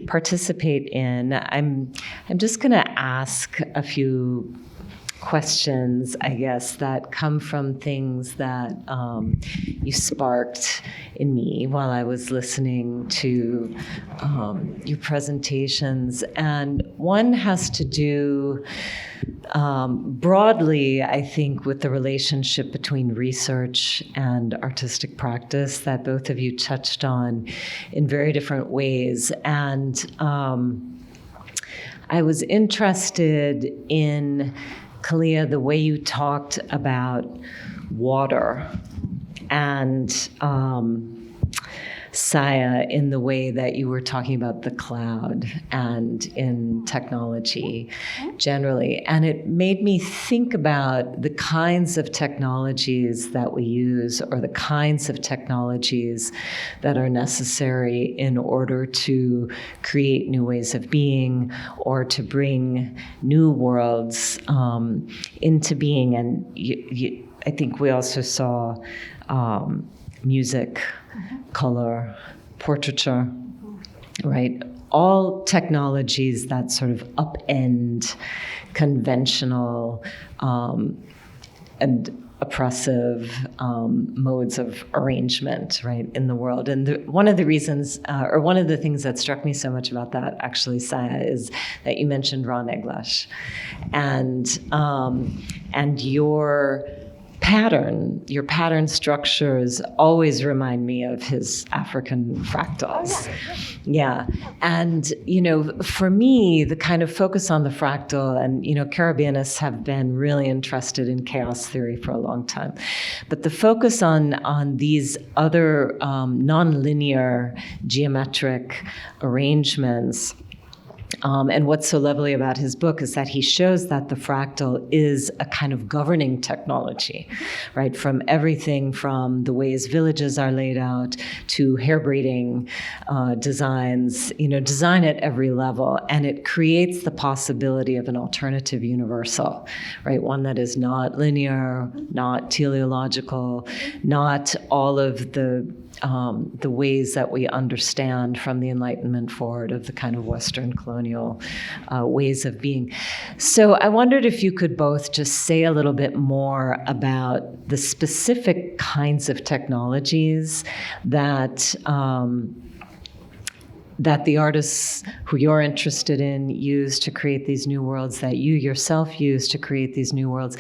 participate in. I'm just going to ask a few questions, I guess, that come from things that you sparked in me while I was listening to your presentations. And one has to do broadly, I think, with the relationship between research and artistic practice that both of you touched on in very different ways. And I was interested in, Kalia, the way you talked about water, and Saya, in the way that you were talking about the cloud and in technology generally. And it made me think about the kinds of technologies that we use, or the kinds of technologies that are necessary in order to create new ways of being or to bring new worlds into being. And I think we also saw music, color, portraiture, right? All technologies that sort of upend conventional and oppressive modes of arrangement, right, in the world. And one of the reasons, or one of the things that struck me so much about that, actually, Saya, is that you mentioned Ron Eglash, and your pattern structures always remind me of his African fractals. Yeah. And, for me, the kind of focus on the fractal, and, Caribbeanists have been really interested in chaos theory for a long time. But the focus on these other nonlinear geometric arrangements. And what's so lovely about his book is that he shows that the fractal is a kind of governing technology, right? From everything from the ways villages are laid out to hair braiding designs, design at every level. And it creates the possibility of an alternative universal, right? One that is not linear, not teleological, not all of the ways that we understand from the Enlightenment forward of the kind of Western colonial ways of being. So I wondered if you could both just say a little bit more about the specific kinds of technologies that that the artists who you're interested in use to create these new worlds, that you yourself use to create these new worlds.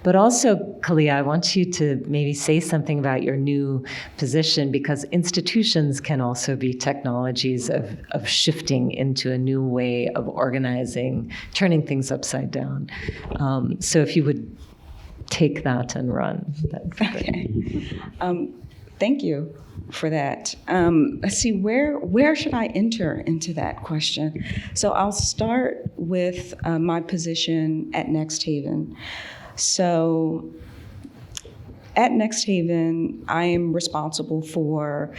But also, Kalia, I want you to maybe say something about your new position, because institutions can also be technologies of shifting into a new way of organizing, turning things upside down. So if you would take that and run. Okay. Thank you for that. Let's see, where should I enter into that question? So I'll start with my position at NXTHVN. So at NXTHVN, I am responsible for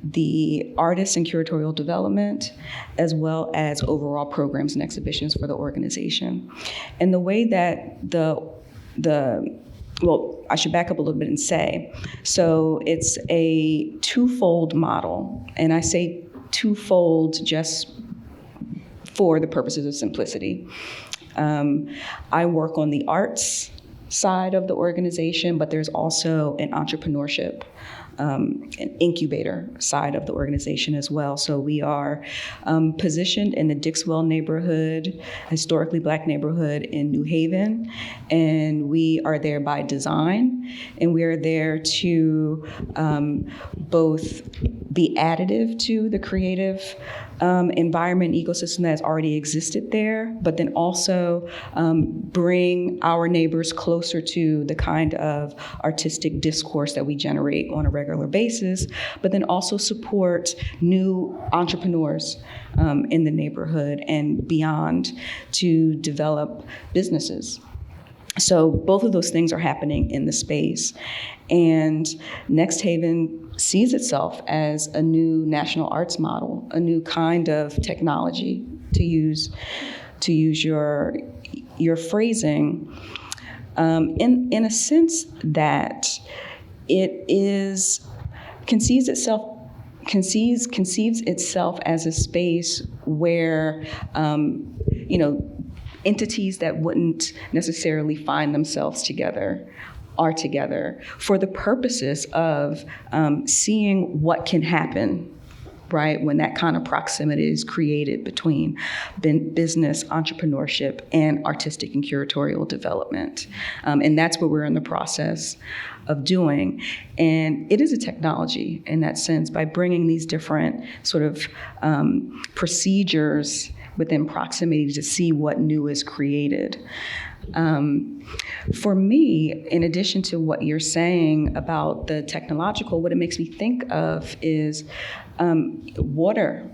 the artists and curatorial development, as well as overall programs and exhibitions for the organization. And the way that well, I should back up a little bit and say, so it's a twofold model, and I say twofold just for the purposes of simplicity. I work on the arts side of the organization, but there's also an entrepreneurship, an incubator side of the organization as well. So we are positioned in the Dixwell neighborhood, historically Black neighborhood in New Haven, and we are there by design, and we are there to both be additive to the creative environment ecosystem that has already existed there, but then also bring our neighbors closer to the kind of artistic discourse that we generate on a regular basis, but then also support new entrepreneurs in the neighborhood and beyond to develop businesses. So both of those things are happening in the space. And NXTHVN sees itself as a new national arts model, a new kind of technology, to use your phrasing, in a sense that it conceives itself as a space where entities that wouldn't necessarily find themselves together are together for the purposes of seeing what can happen, right, when that kind of proximity is created between business, entrepreneurship, and artistic and curatorial development. And that's what we're in the process of doing. And it is a technology in that sense, by bringing these different sort of procedures within proximity to see what new is created. For me, in addition to what you're saying about the technological, what it makes me think of is water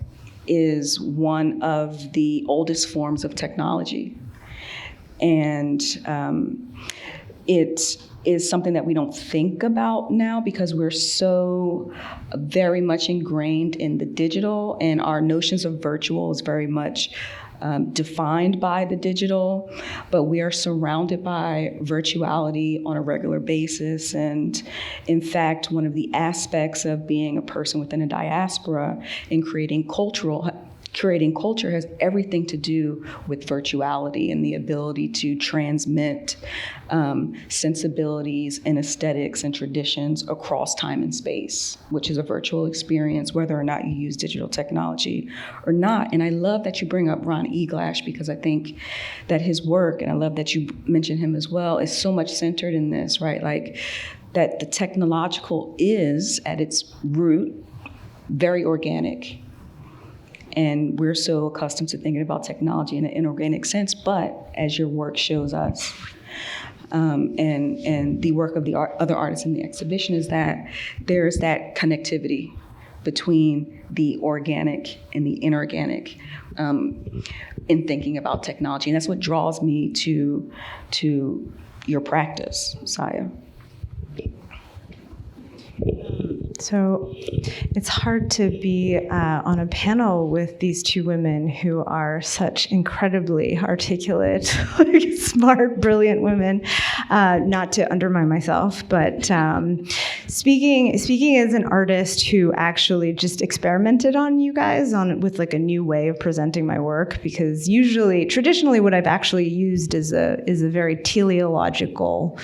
is one of the oldest forms of technology. And it is something that we don't think about now because we're so very much ingrained in the digital, and our notions of virtual is very much defined by the digital, but we are surrounded by virtuality on a regular basis. And in fact, one of the aspects of being a person within a diaspora and creating culture has everything to do with virtuality and the ability to transmit sensibilities and aesthetics and traditions across time and space, which is a virtual experience, whether or not you use digital technology or not. And I love that you bring up Ron Eglash, because I think that his work, and I love that you mentioned him as well, is so much centered in this, right? Like that the technological is at its root very organic. And we're so accustomed to thinking about technology in an inorganic sense, but as your work shows us, and the work of the other artists in the exhibition, is that there's that connectivity between the organic and the inorganic in thinking about technology. And that's what draws me to your practice, Saya. So it's hard to be on a panel with these two women who are such incredibly articulate, smart, brilliant women. Not to undermine myself, but speaking as an artist who actually just experimented on you guys with like a new way of presenting my work, because traditionally, what I've actually used is a very teleological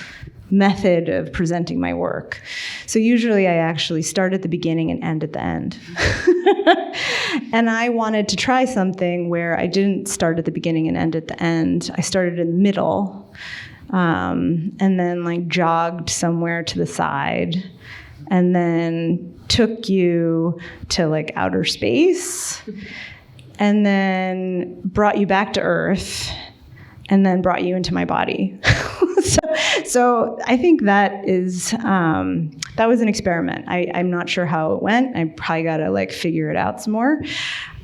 method of presenting my work. So usually I actually start at the beginning and end at the end. And I wanted to try something where I didn't start at the beginning and end at the end. I started in the middle, and then like jogged somewhere to the side, and then took you to like outer space, and then brought you back to Earth, and then brought you into my body. So I think that was an experiment. I'm not sure how it went. I probably got to like figure it out some more.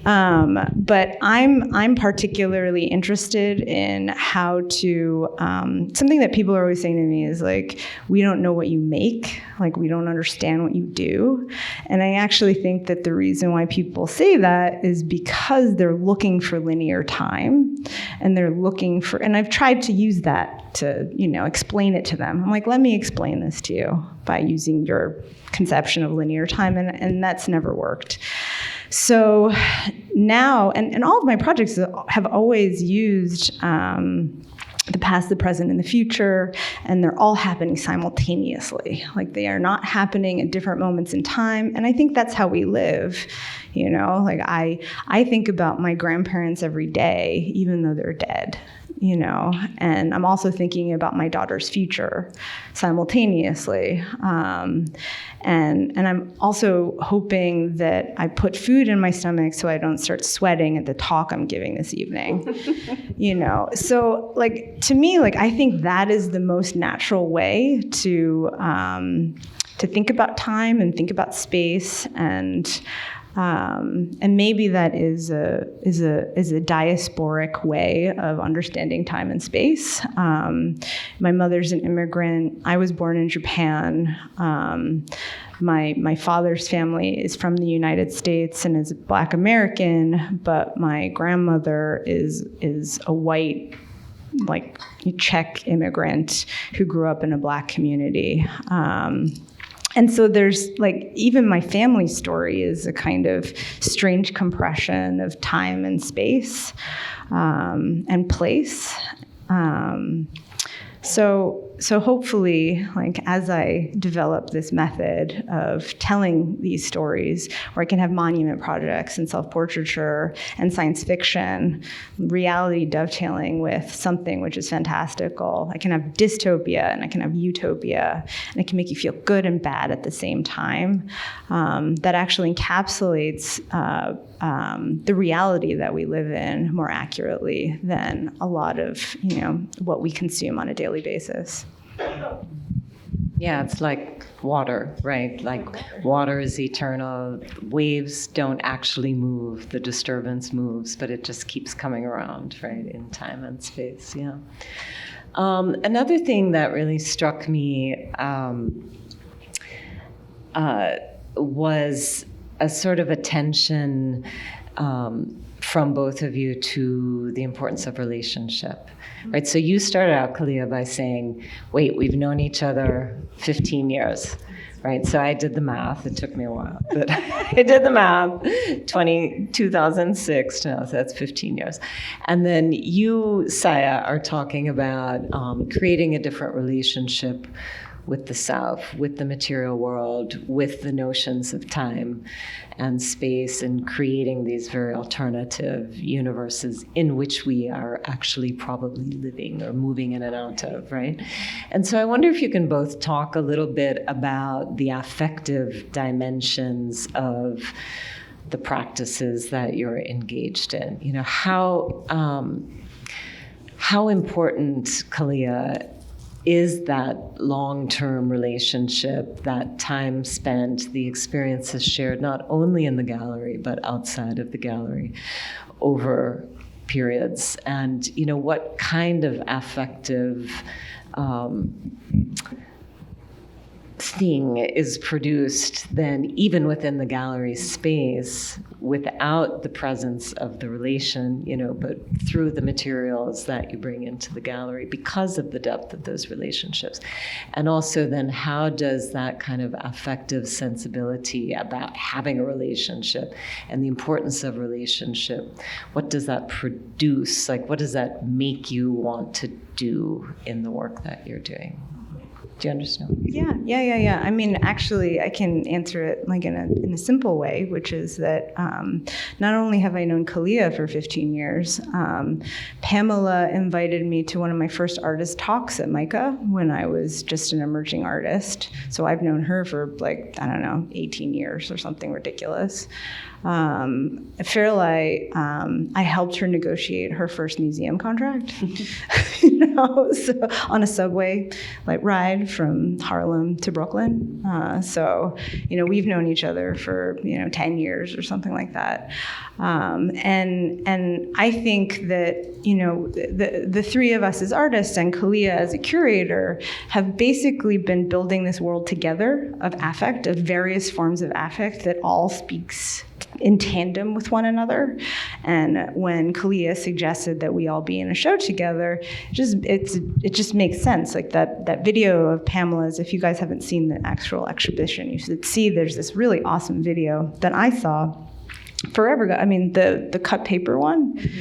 But I'm particularly interested in how to, something that people are always saying to me is like, we don't know what you make, like we don't understand what you do. And I actually think that the reason why people say that is because they're looking for linear time, and and I've tried to use that to, explain it to them. I'm like, let me explain this to you by using your conception of linear time, and that's never worked. So now, and all of my projects have always used the past, the present, and the future, and they're all happening simultaneously. Like they are not happening at different moments in time, and I think that's how we live. Like I think about my grandparents every day, even though they're dead. And I'm also thinking about my daughter's future simultaneously. And I'm also hoping that I put food in my stomach so I don't start sweating at the talk I'm giving this evening. So like, to me, like, I think that is the most natural way to think about time and think about space, and maybe that is a diasporic way of understanding time and space. My mother's an immigrant. I was born in Japan. My father's family is from the United States and is Black American, but my grandmother is a white, like, Czech immigrant who grew up in a Black community. And so there's like, even my family story is a kind of strange compression of time and space and place. So hopefully, like, as I develop this method of telling these stories, where I can have monument projects and self-portraiture and science fiction, reality dovetailing with something which is fantastical. I can have dystopia and I can have utopia, and it can make you feel good and bad at the same time. That actually encapsulates the reality that we live in more accurately than a lot of, what we consume on a daily basis. Yeah, it's like water, right? Like water is eternal. Waves don't actually move. The disturbance moves, but it just keeps coming around, right, in time and space, yeah. Another thing that really struck me was a sort of attention from both of you to the importance of relationship, right? So you started out, Kalia, by saying, wait, we've known each other 15 years, right? So I did the math. It took me a while, but I did the math. 2006, so that's 15 years. And then you, Saya, are talking about creating a different relationship with the South, with the material world, with the notions of time and space, and creating these very alternative universes in which we are actually probably living or moving in and out of, right? And so I wonder if you can both talk a little bit about the affective dimensions of the practices that you're engaged in. You know, how important, Kalia, is that long-term relationship, that time spent, the experiences shared, not only in the gallery, but outside of the gallery over periods? And, you know, what kind of affective thing is produced then, even within the gallery space, without the presence of the relation, you know, but through the materials that you bring into the gallery because of the depth of those relationships? And also then, how does that kind of affective sensibility about having a relationship and the importance of relationship, what does that produce? Like, what does that make you want to do in the work that you're doing? Do you understand? Yeah. I mean, actually, I can answer it like in a simple way, which is that not only have I known Kalia for 15 years, Pamela invited me to one of my first artist talks at MICA when I was just an emerging artist. So I've known her for 18 years or something ridiculous. Fairlight, I helped her negotiate her first museum contract, so on a subway ride from Harlem to Brooklyn. So we've known each other for 10 years or something like that. And I think that the three of us as artists and Kalia as a curator have basically been building this world together of affect, of various forms of affect that all speaks in tandem with one another. And when Kalia suggested that we all be in a show together, it just makes sense. Like that video of Pamela's, if you guys haven't seen the actual exhibition, you should see there's this really awesome video that I saw forever ago. I mean, the cut paper one. Mm-hmm.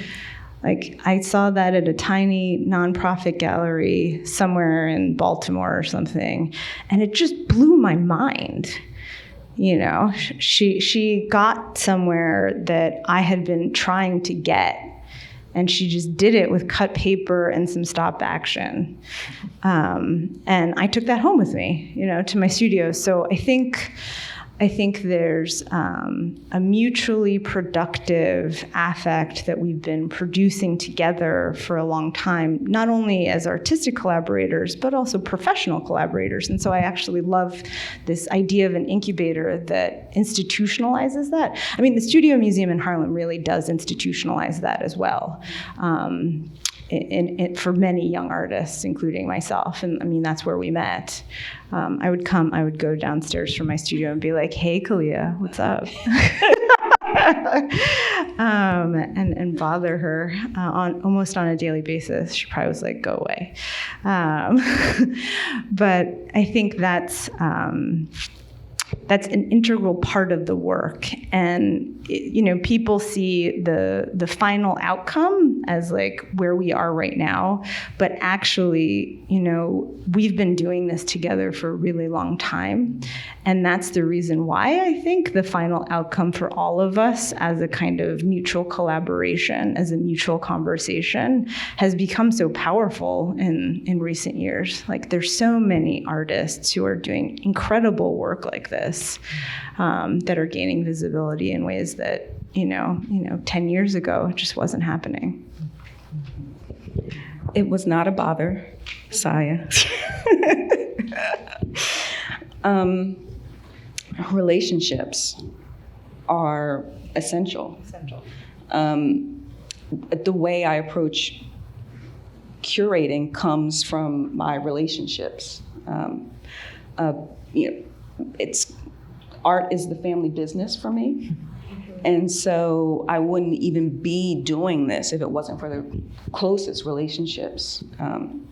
Like, I saw that at a tiny nonprofit gallery somewhere in Baltimore or something, and it just blew my mind. She got somewhere that I had been trying to get, and she just did it with cut paper and some stop action. And I took that home with me, to my studio. So I think there's a mutually productive affect that we've been producing together for a long time, not only as artistic collaborators, but also professional collaborators. And so I actually love this idea of an incubator that institutionalizes that. I mean, the Studio Museum in Harlem really does institutionalize that as well. For many young artists, including myself. And I mean, that's where we met. I would go downstairs from my studio and be like, hey, Kalia, what's up? And bother her almost on a daily basis. She probably was like, go away. But I think that's an integral part of the work. And people see the final outcome as like where we are right now, but actually we've been doing this together for a really long time, and that's the reason why I think the final outcome for all of us as a kind of mutual collaboration, as a mutual conversation, has become so powerful in recent years. Like, there's so many artists who are doing incredible work like this, that are gaining visibility in ways that 10 years ago it just wasn't happening. It was not a bother, Saya. Relationships are essential. The way I approach curating comes from my relationships. It's art is the family business for me. And so I wouldn't even be doing this if it wasn't for the closest relationships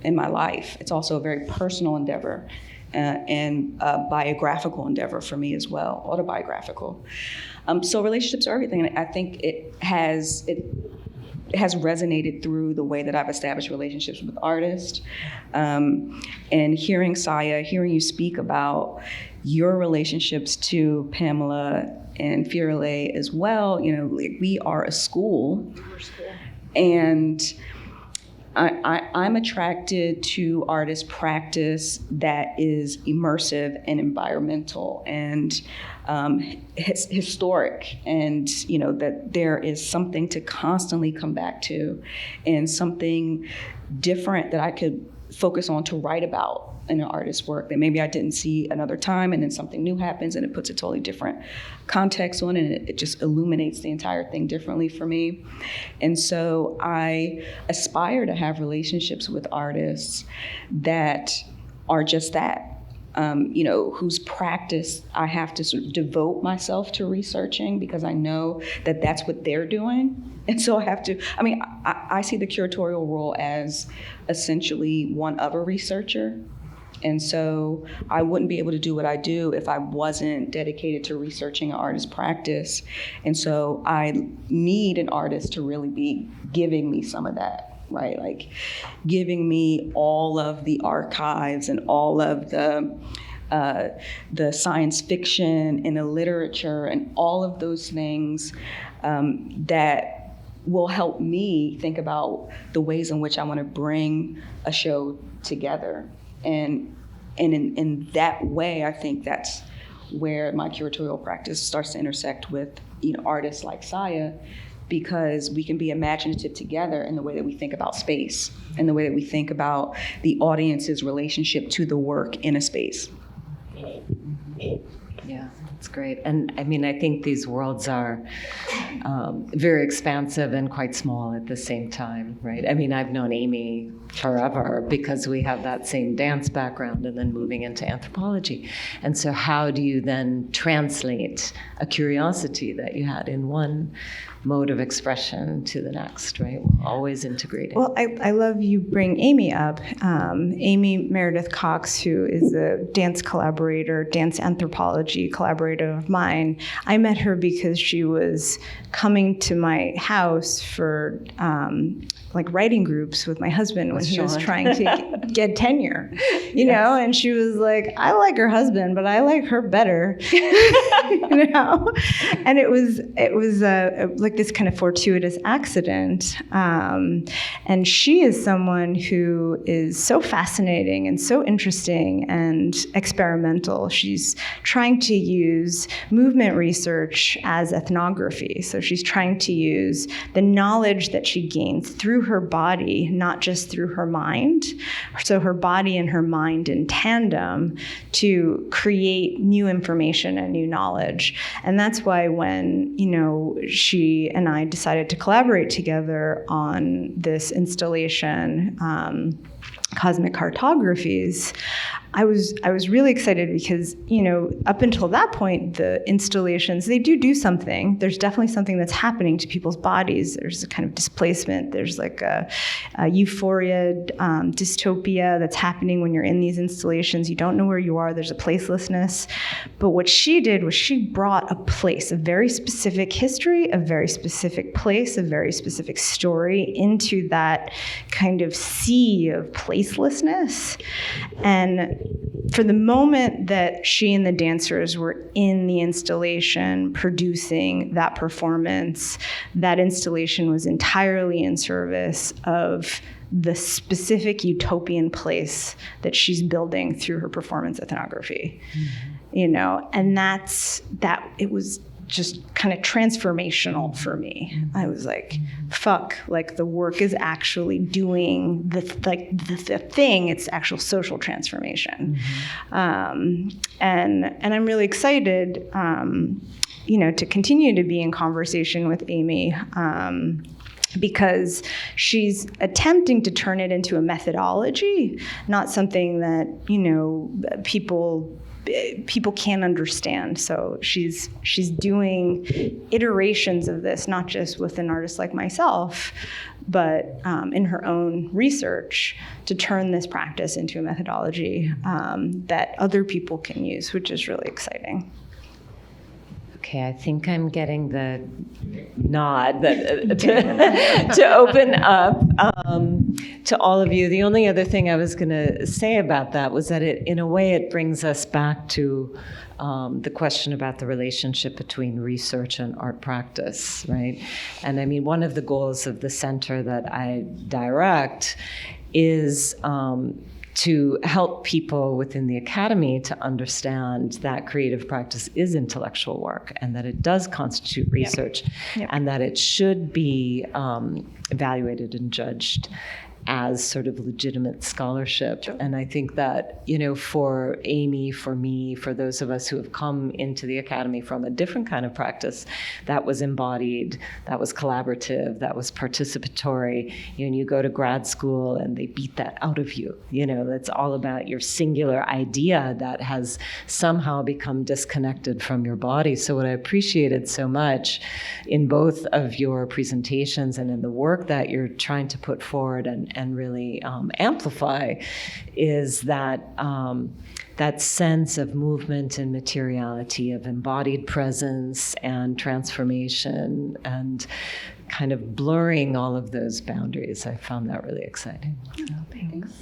in my life. It's also a very personal endeavor and a biographical endeavor for me as well, autobiographical. So relationships are everything. And I think it has resonated through the way that I've established relationships with artists. And hearing Saya, hearing you speak about your relationships to Pamela and Firale as well, we are a school. And I'm attracted to artist practice that is immersive and environmental and historic, and that there is something to constantly come back to and something different that I could focus on to write about in an artist's work that maybe I didn't see another time, and then something new happens and it puts a totally different context on it, and it just illuminates the entire thing differently for me. And so I aspire to have relationships with artists that are just that, whose practice I have to sort of devote myself to researching because I know that that's what they're doing. And so I have to, I see the curatorial role as essentially one of a researcher. And so I wouldn't be able to do what I do if I wasn't dedicated to researching an artist's practice. And so I need an artist to really be giving me some of that, right? Like giving me all of the archives and all of the science fiction and the literature and all of those things that will help me think about the ways in which I want to bring a show together. And in that way, I think that's where my curatorial practice starts to intersect with artists like Saya, because we can be imaginative together in the way that we think about space and the way that we think about the audience's relationship to the work in a space. Yeah, that's great. And I think these worlds are very expansive and quite small at the same time, right? I've known Amy forever because we have that same dance background and then moving into anthropology. And so how do you then translate a curiosity that you had in one mode of expression to the next, right? Always integrating. Well, I love you bring Amy up. Amy Meredith Cox, who is a dance collaborator, dance anthropology collaborator of mine. I met her because she was coming to my house for writing groups with my husband when he was trying to get tenure, and she was like, I like her husband, but I like her better, and it was like this kind of fortuitous accident. And she is someone who is so fascinating and so interesting and experimental. She's trying to use movement research as ethnography. So she's trying to use the knowledge that she gains through her body, not just through her mind. So her body and her mind in tandem to create new information and new knowledge. And that's why when, she and I decided to collaborate together on this installation, Cosmic Cartographies, I was really excited because, up until that point, the installations, they do something. There's definitely something that's happening to people's bodies. There's a kind of displacement. There's like a euphoria, dystopia that's happening when you're in these installations. You don't know where you are. There's a placelessness. But what she did was she brought a place, a very specific history, a very specific place, a very specific story into that kind of sea of placelessness. And for the moment that she and the dancers were in the installation producing that performance, that installation was entirely in service of the specific utopian place that she's building through her performance ethnography. And it was just kind of transformational for me. I was like, fuck, like the work is actually doing the thing, it's actual social transformation. And I'm really excited, to continue to be in conversation with Amy, because she's attempting to turn it into a methodology, not something that, people people can't understand. So she's doing iterations of this, not just with an artist like myself, but in her own research to turn this practice into a methodology that other people can use, which is really exciting. Okay, I think I'm getting the nod that, to open up to all of you. The only other thing I was going to say about that was that in a way, it brings us back to the question about the relationship between research and art practice, right? And I mean, one of the goals of the center that I direct is to help people within the academy to understand that creative practice is intellectual work and that it does constitute research and that it should be evaluated and judged as sort of legitimate scholarship. Sure. And I think that, you know, for Amy, for me, for those of us who have come into the academy from a different kind of practice, that was embodied, that was collaborative, that was participatory. You know, you go to grad school and they beat that out of you. You know, that's all about your singular idea that has somehow become disconnected from your body. So what I appreciated so much in both of your presentations and in the work that you're trying to put forward and really amplify is that that sense of movement and materiality, of embodied presence and transformation and kind of blurring all of those boundaries. I found that really exciting. Oh, thanks.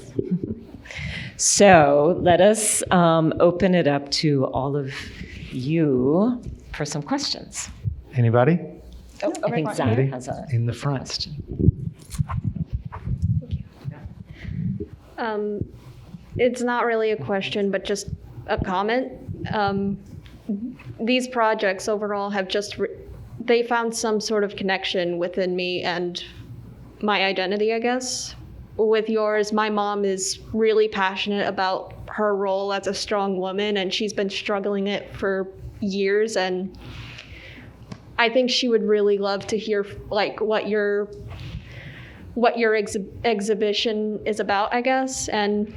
So let us open it up to all of you for some questions. Anybody? Oh, I think Zach has a in the front. question. It's not really a question, but just a comment. These projects overall have just, they found some sort of connection within me and my identity, I guess. With yours, my mom is really passionate about her role as a strong woman, and she's been struggling it for years. And I think she would really love to hear like what your exhibition is about, I guess. And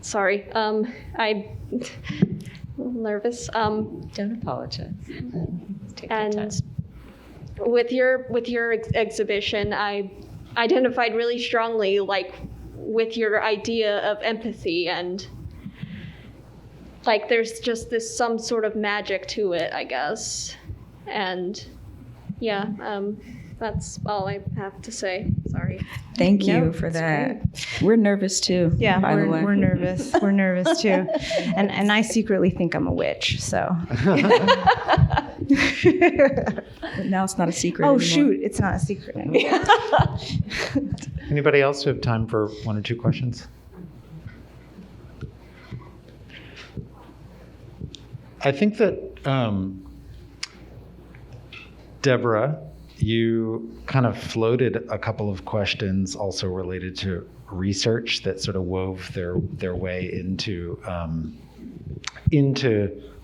sorry, I'm a little nervous. Don't apologize. Take your time. And with your exhibition, I identified really strongly like with your idea of empathy, and like there's just this some sort of magic to it, I guess. And yeah, that's all I have to say. Sorry. Thank you for that. Great. We're nervous too. Yeah, by the way. We're nervous. We're nervous too. And I secretly think I'm a witch, so. Now it's not a secret Oh, anymore. shoot. It's not a secret anymore. Anybody else who have time for one or two questions? I think that Deborah, you kind of floated a couple of questions also related to research that sort of wove their way into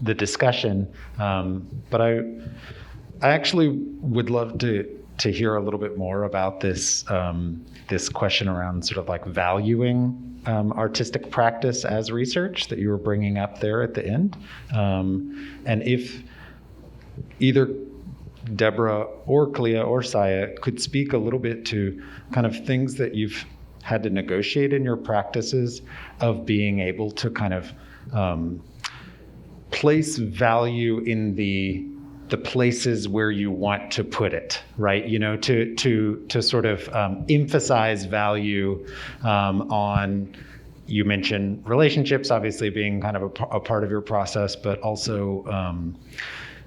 the discussion. But I actually would love to hear a little bit more about this this question around sort of like valuing artistic practice as research that you were bringing up there at the end. And if either Deborah or Kalia or Saya could speak a little bit to kind of things that you've had to negotiate in your practices of being able to kind of place value in the places where you want to put it, right? You know, to sort of emphasize value on, you mentioned relationships obviously being kind of a part of your process, but also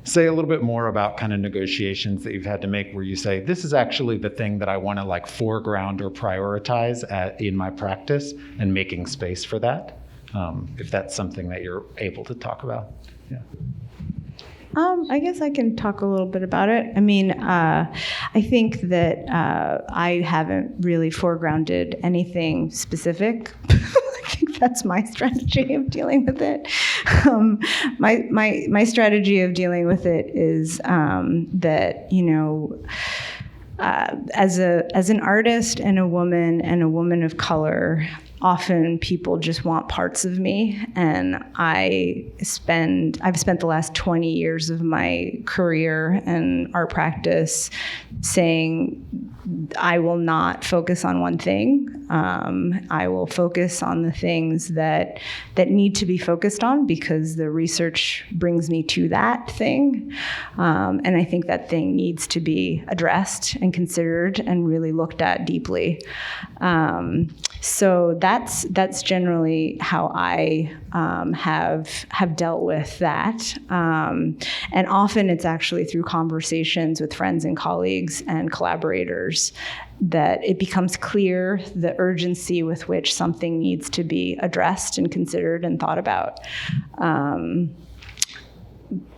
say a little bit more about kind of negotiations that you've had to make where you say, this is actually the thing that I want to like foreground or prioritize in my practice, and making space for that, if that's something that you're able to talk about. Yeah. I guess I can talk a little bit about it. I mean, I think that I haven't really foregrounded anything specific. I think that's my strategy of dealing with it. My strategy of dealing with it is that, you know, as an artist and a woman of color, often people just want parts of me, and I've spent the last 20 years of my career and art practice saying I will not focus on one thing. I will focus on the things that need to be focused on because the research brings me to that thing. And I think that thing needs to be addressed and considered and really looked at deeply. So that's generally how I have dealt with that. And often it's actually through conversations with friends and colleagues and collaborators that it becomes clear the urgency with which something needs to be addressed and considered and thought about.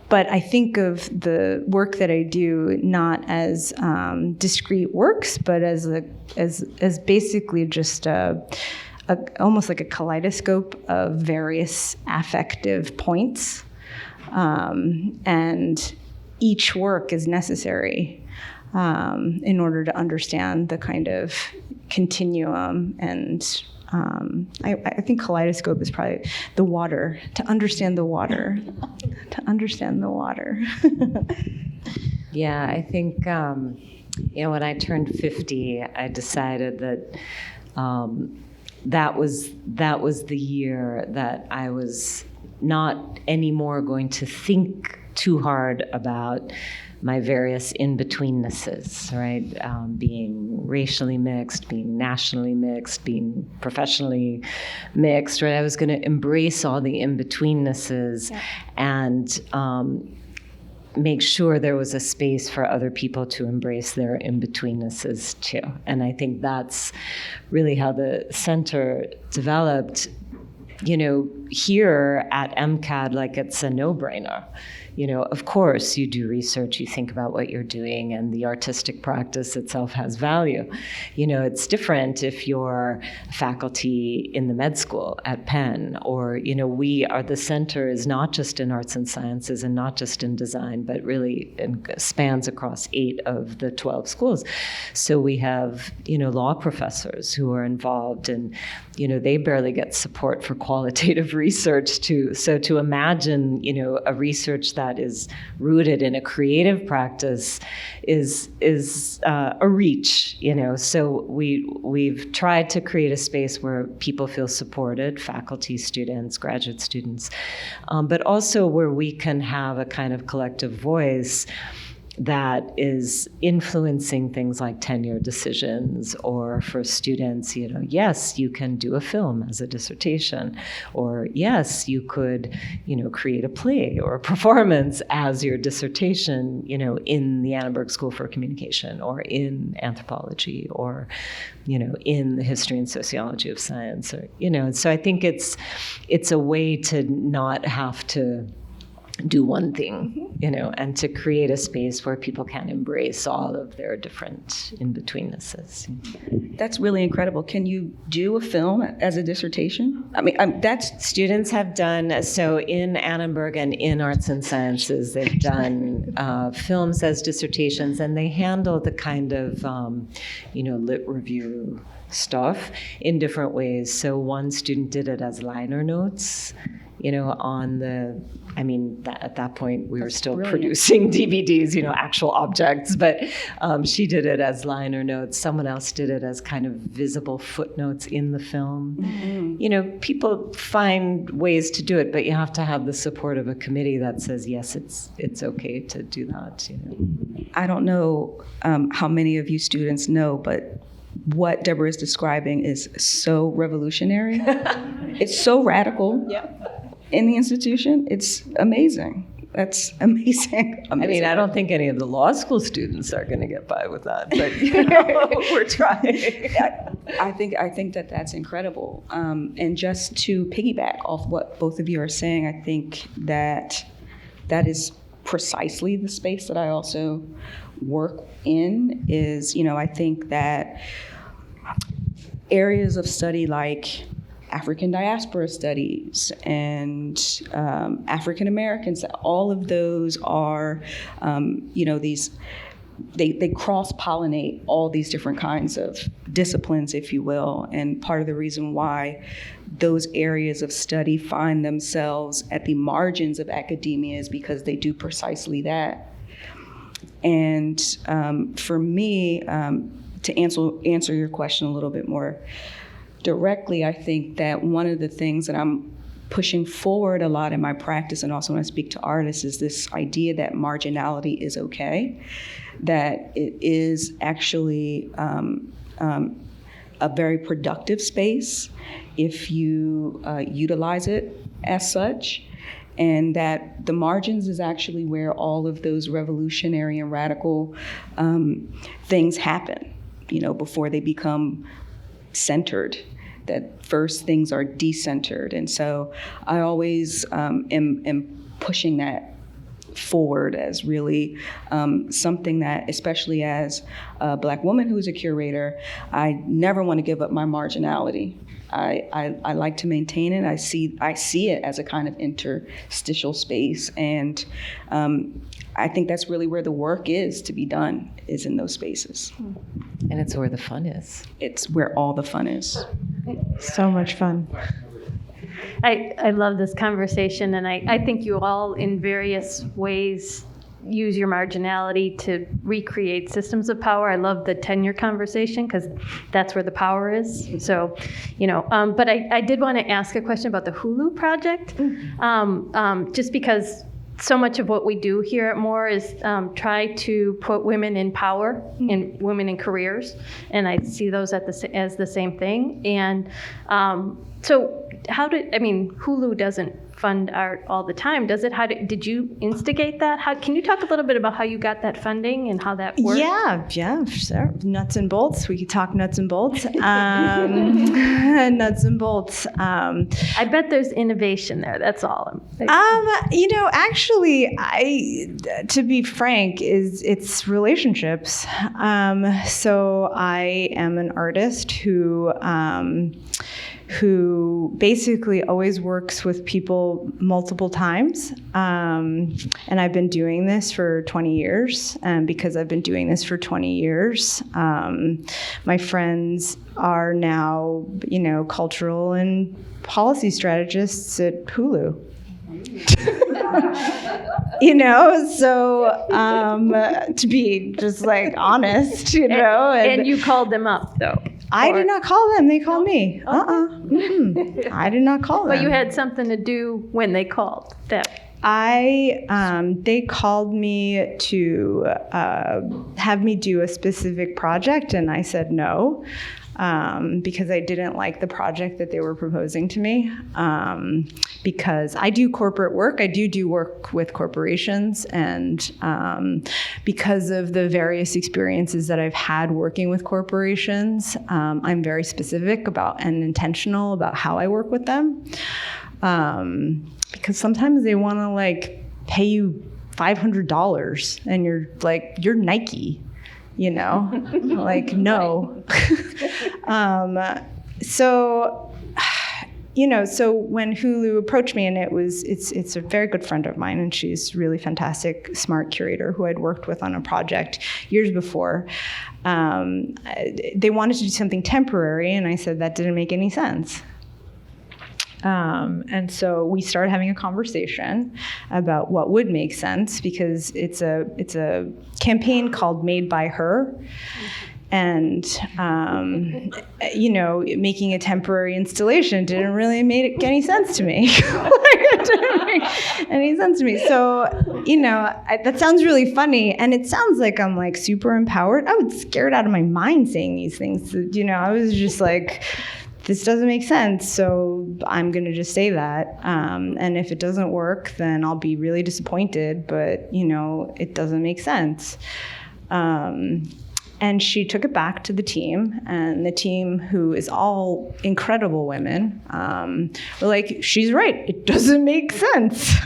But I think of the work that I do not as discrete works, but as basically just almost like a kaleidoscope of various affective points, and each work is necessary in order to understand the kind of continuum. And I think kaleidoscope is probably the water, to understand the water, to understand the water. Yeah, I think, when I turned 50, I decided that that was the year that I was not anymore going to think too hard about my various in-betweennesses, right? Being racially mixed, being nationally mixed, being professionally mixed, right? I was going to embrace all the in-betweennesses and make sure there was a space for other people to embrace their in-betweennesses too. And I think that's really how the center developed. Here at MCAD, like it's a no-brainer. Of course, you do research, you think about what you're doing, and the artistic practice itself has value. It's different if you're faculty in the med school at Penn, or, the center is not just in arts and sciences and not just in design, but really spans across 8 of the 12 schools. So we have, law professors who are involved, and, they barely get support for qualitative research too. So to imagine, a research that is rooted in a creative practice is a reach, So we've tried to create a space where people feel supported, faculty, students, graduate students, but also where we can have a kind of collective voice that is influencing things like tenure decisions, or for students, yes, you can do a film as a dissertation, or yes, you could, create a play or a performance as your dissertation, in the Annenberg School for Communication, or in anthropology, or, in the history and sociology of science, or, and so I think it's a way to not have to do one thing, and to create a space where people can embrace all of their different in-betweennesses. That's really incredible. Can you do a film as a dissertation? That's... Students have done, so in Annenberg and in arts and sciences, they've done films as dissertations, and they handle the kind of, lit review stuff in different ways. So one student did it as liner notes, at that point we were still producing DVDs, actual objects, but she did it as liner notes. Someone else did it as kind of visible footnotes in the film. Mm-hmm. People find ways to do it, but you have to have the support of a committee that says, yes, it's okay to do that. I don't know how many of you students know, but what Deborah is describing is so revolutionary. It's so radical. Yeah. In the institution, it's amazing. That's amazing. I don't think any of the law school students are going to get by with that, but we're trying. I think that that's incredible. And just to piggyback off what both of you are saying, I think that is precisely the space that I also work in. Is I think that areas of study like African diaspora studies and African Americans, all of those are, these they cross-pollinate all these different kinds of disciplines, if you will. And part of the reason why those areas of study find themselves at the margins of academia is because they do precisely that. And for me, to answer your question a little bit more directly, I think that one of the things that I'm pushing forward a lot in my practice, and also when I speak to artists, is this idea that marginality is okay, that it is actually a very productive space if you utilize it as such, and that the margins is actually where all of those revolutionary and radical things happen, before they become centered. That first things are decentered. And so I always am pushing that forward as really something that, especially as a Black woman who's a curator, I never want to give up my marginality. I like to maintain it. I see it as a kind of interstitial space. And I think that's really where the work is to be done, is in those spaces. And it's where the fun is. It's where all the fun is. So much fun. I love this conversation, and I think you all in various ways use your marginality to recreate systems of power. I love the tenure conversation because that's where the power is. So, but I did want to ask a question about the Hulu project, just because so much of what we do here at Moore is try to put women in power and women in careers, and I see those as the same thing. And so Hulu doesn't fund art all the time, does it? Did you instigate that? Can you talk a little bit about how you got that funding and how that worked? Yeah, sure. Nuts and bolts. We could talk nuts and bolts. Nuts and bolts. I bet there's innovation there. That's all. Actually, to be frank, it's relationships. So I am an artist who basically always works with people multiple times. And I've been doing this for 20 years. And because I've been doing this for 20 years, my friends are now, cultural and policy strategists at Hulu. So to be just honest, and you called them up though. I did not call them. They called me. I did not call them. But you had something to do when they called them. They called me to have me do a specific project, and I said no. Because I didn't like the project that they were proposing to me. Because I do corporate work. I do work with corporations. And because of the various experiences that I've had working with corporations, I'm very specific about and intentional about how I work with them. Because sometimes they want to pay you $500 and you're Nike. No. So when Hulu approached me, and it's a very good friend of mine, and she's really fantastic, smart curator who I'd worked with on a project years before. They wanted to do something temporary, and I said that didn't make any sense. And so we started having a conversation about what would make sense, because it's a campaign called Made by Her. And, making a temporary installation didn't really make any sense to me. It didn't make any sense to me. So, that sounds really funny. And it sounds like I'm super empowered. I was scared out of my mind saying these things. I was just this doesn't make sense, so I'm going to just say that. And if it doesn't work, then I'll be really disappointed, but, it doesn't make sense. And she took it back to the team, and the team, who is all incredible women, were like, she's right, it doesn't make sense.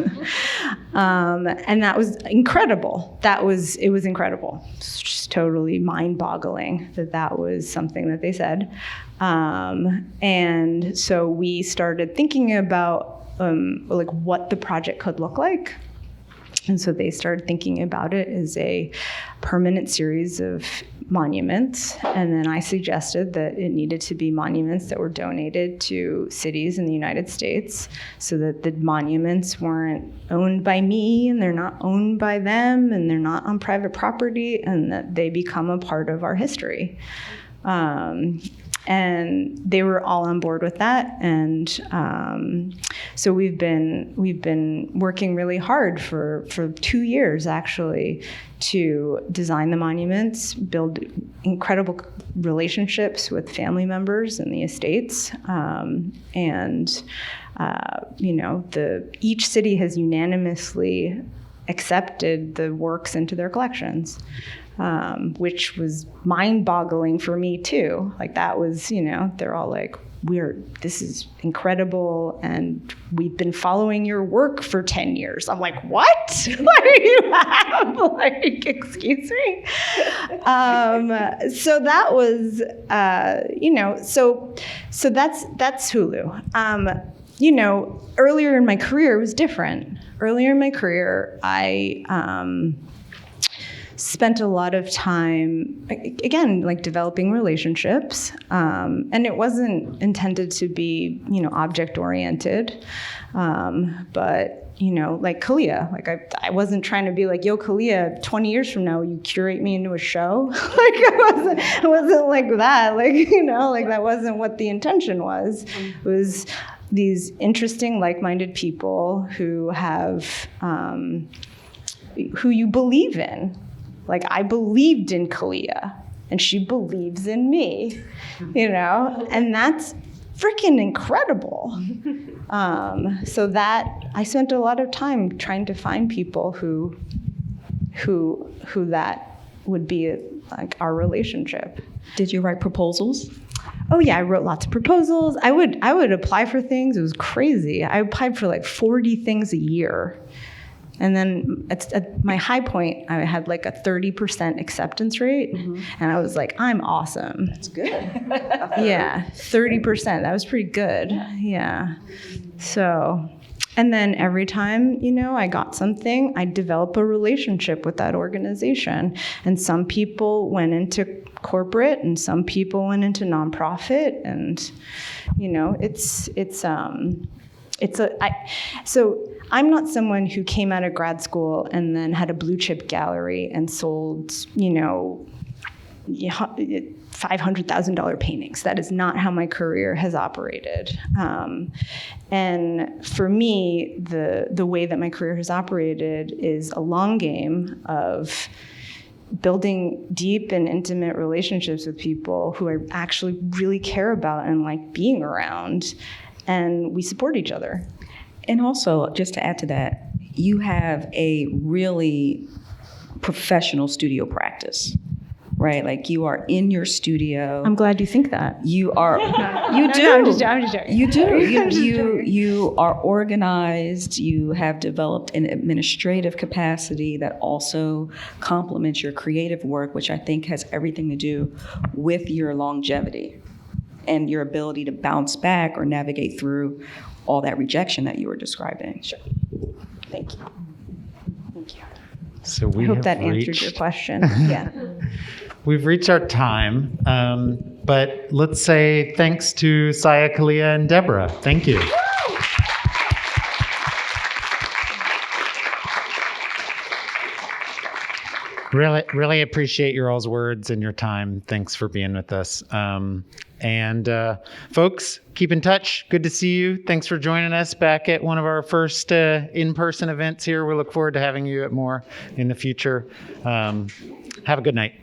And that was incredible. It was incredible. It's just totally mind-boggling that was something that they said. And so we started thinking about what the project could look like. And so they started thinking about it as a permanent series of monuments, and then I suggested that it needed to be monuments that were donated to cities in the United States, so that the monuments weren't owned by me, and they're not owned by them, and they're not on private property, and that they become a part of our history. And they were all on board with that, and so we've been working really hard for 2 years actually to design the monuments, build incredible relationships with family members and the estates, and each city has unanimously accepted the works into their collections. Which was mind-boggling for me too. Like that was, they're all like, this is incredible, and we've been following your work for 10 years. I'm like, what? What do you have? Like, excuse me? So that was, so that's Hulu. Earlier in my career, it was different. Earlier in my career, I spent a lot of time, again, like developing relationships, and it wasn't intended to be, object-oriented, but, like Kalia, like I wasn't trying to be like, yo, Kalia, 20 years from now, will you curate me into a show? Like it wasn't like that, like that wasn't what the intention was. It was these interesting, like-minded people who have, who you believe in. Like, I believed in Kalia, and she believes in me, and that's freaking incredible. So that I spent a lot of time trying to find people who that would be like our relationship. Did you write proposals? Oh yeah, I wrote lots of proposals. I would apply for things. It was crazy. I applied for like 40 things a year. And then at my high point, I had like a 30% acceptance rate. Mm-hmm. And I was like, I'm awesome. That's good. Yeah, 30%. That was pretty good. Yeah. So, and then every time, I got something, I developed a relationship with that organization. And some people went into corporate and some people went into nonprofit. And, so I'm not someone who came out of grad school and then had a blue chip gallery and sold, $500,000 paintings. That is not how my career has operated. And for me, the way that my career has operated is a long game of building deep and intimate relationships with people who I actually really care about and like being around. And we support each other. And also, just to add to that, you have a really professional studio practice, right? Like you are in your studio. I'm glad you think that. You are. You do. I'm just joking. You do. You are organized. You have developed an administrative capacity that also complements your creative work, which I think has everything to do with your longevity and your ability to bounce back or navigate through all that rejection that you were describing. Sure. Thank you. Thank you. So we I hope have that reached, answered your question. Yeah. We've reached our time, but let's say thanks to Saya, Kalia, and Deborah. Thank you. Really appreciate your all's words and your time. Thanks for being with us. And folks, keep in touch. Good to see you. Thanks for joining us back at one of our first in-person events here. We look forward to having you at more in the future. Have a good night.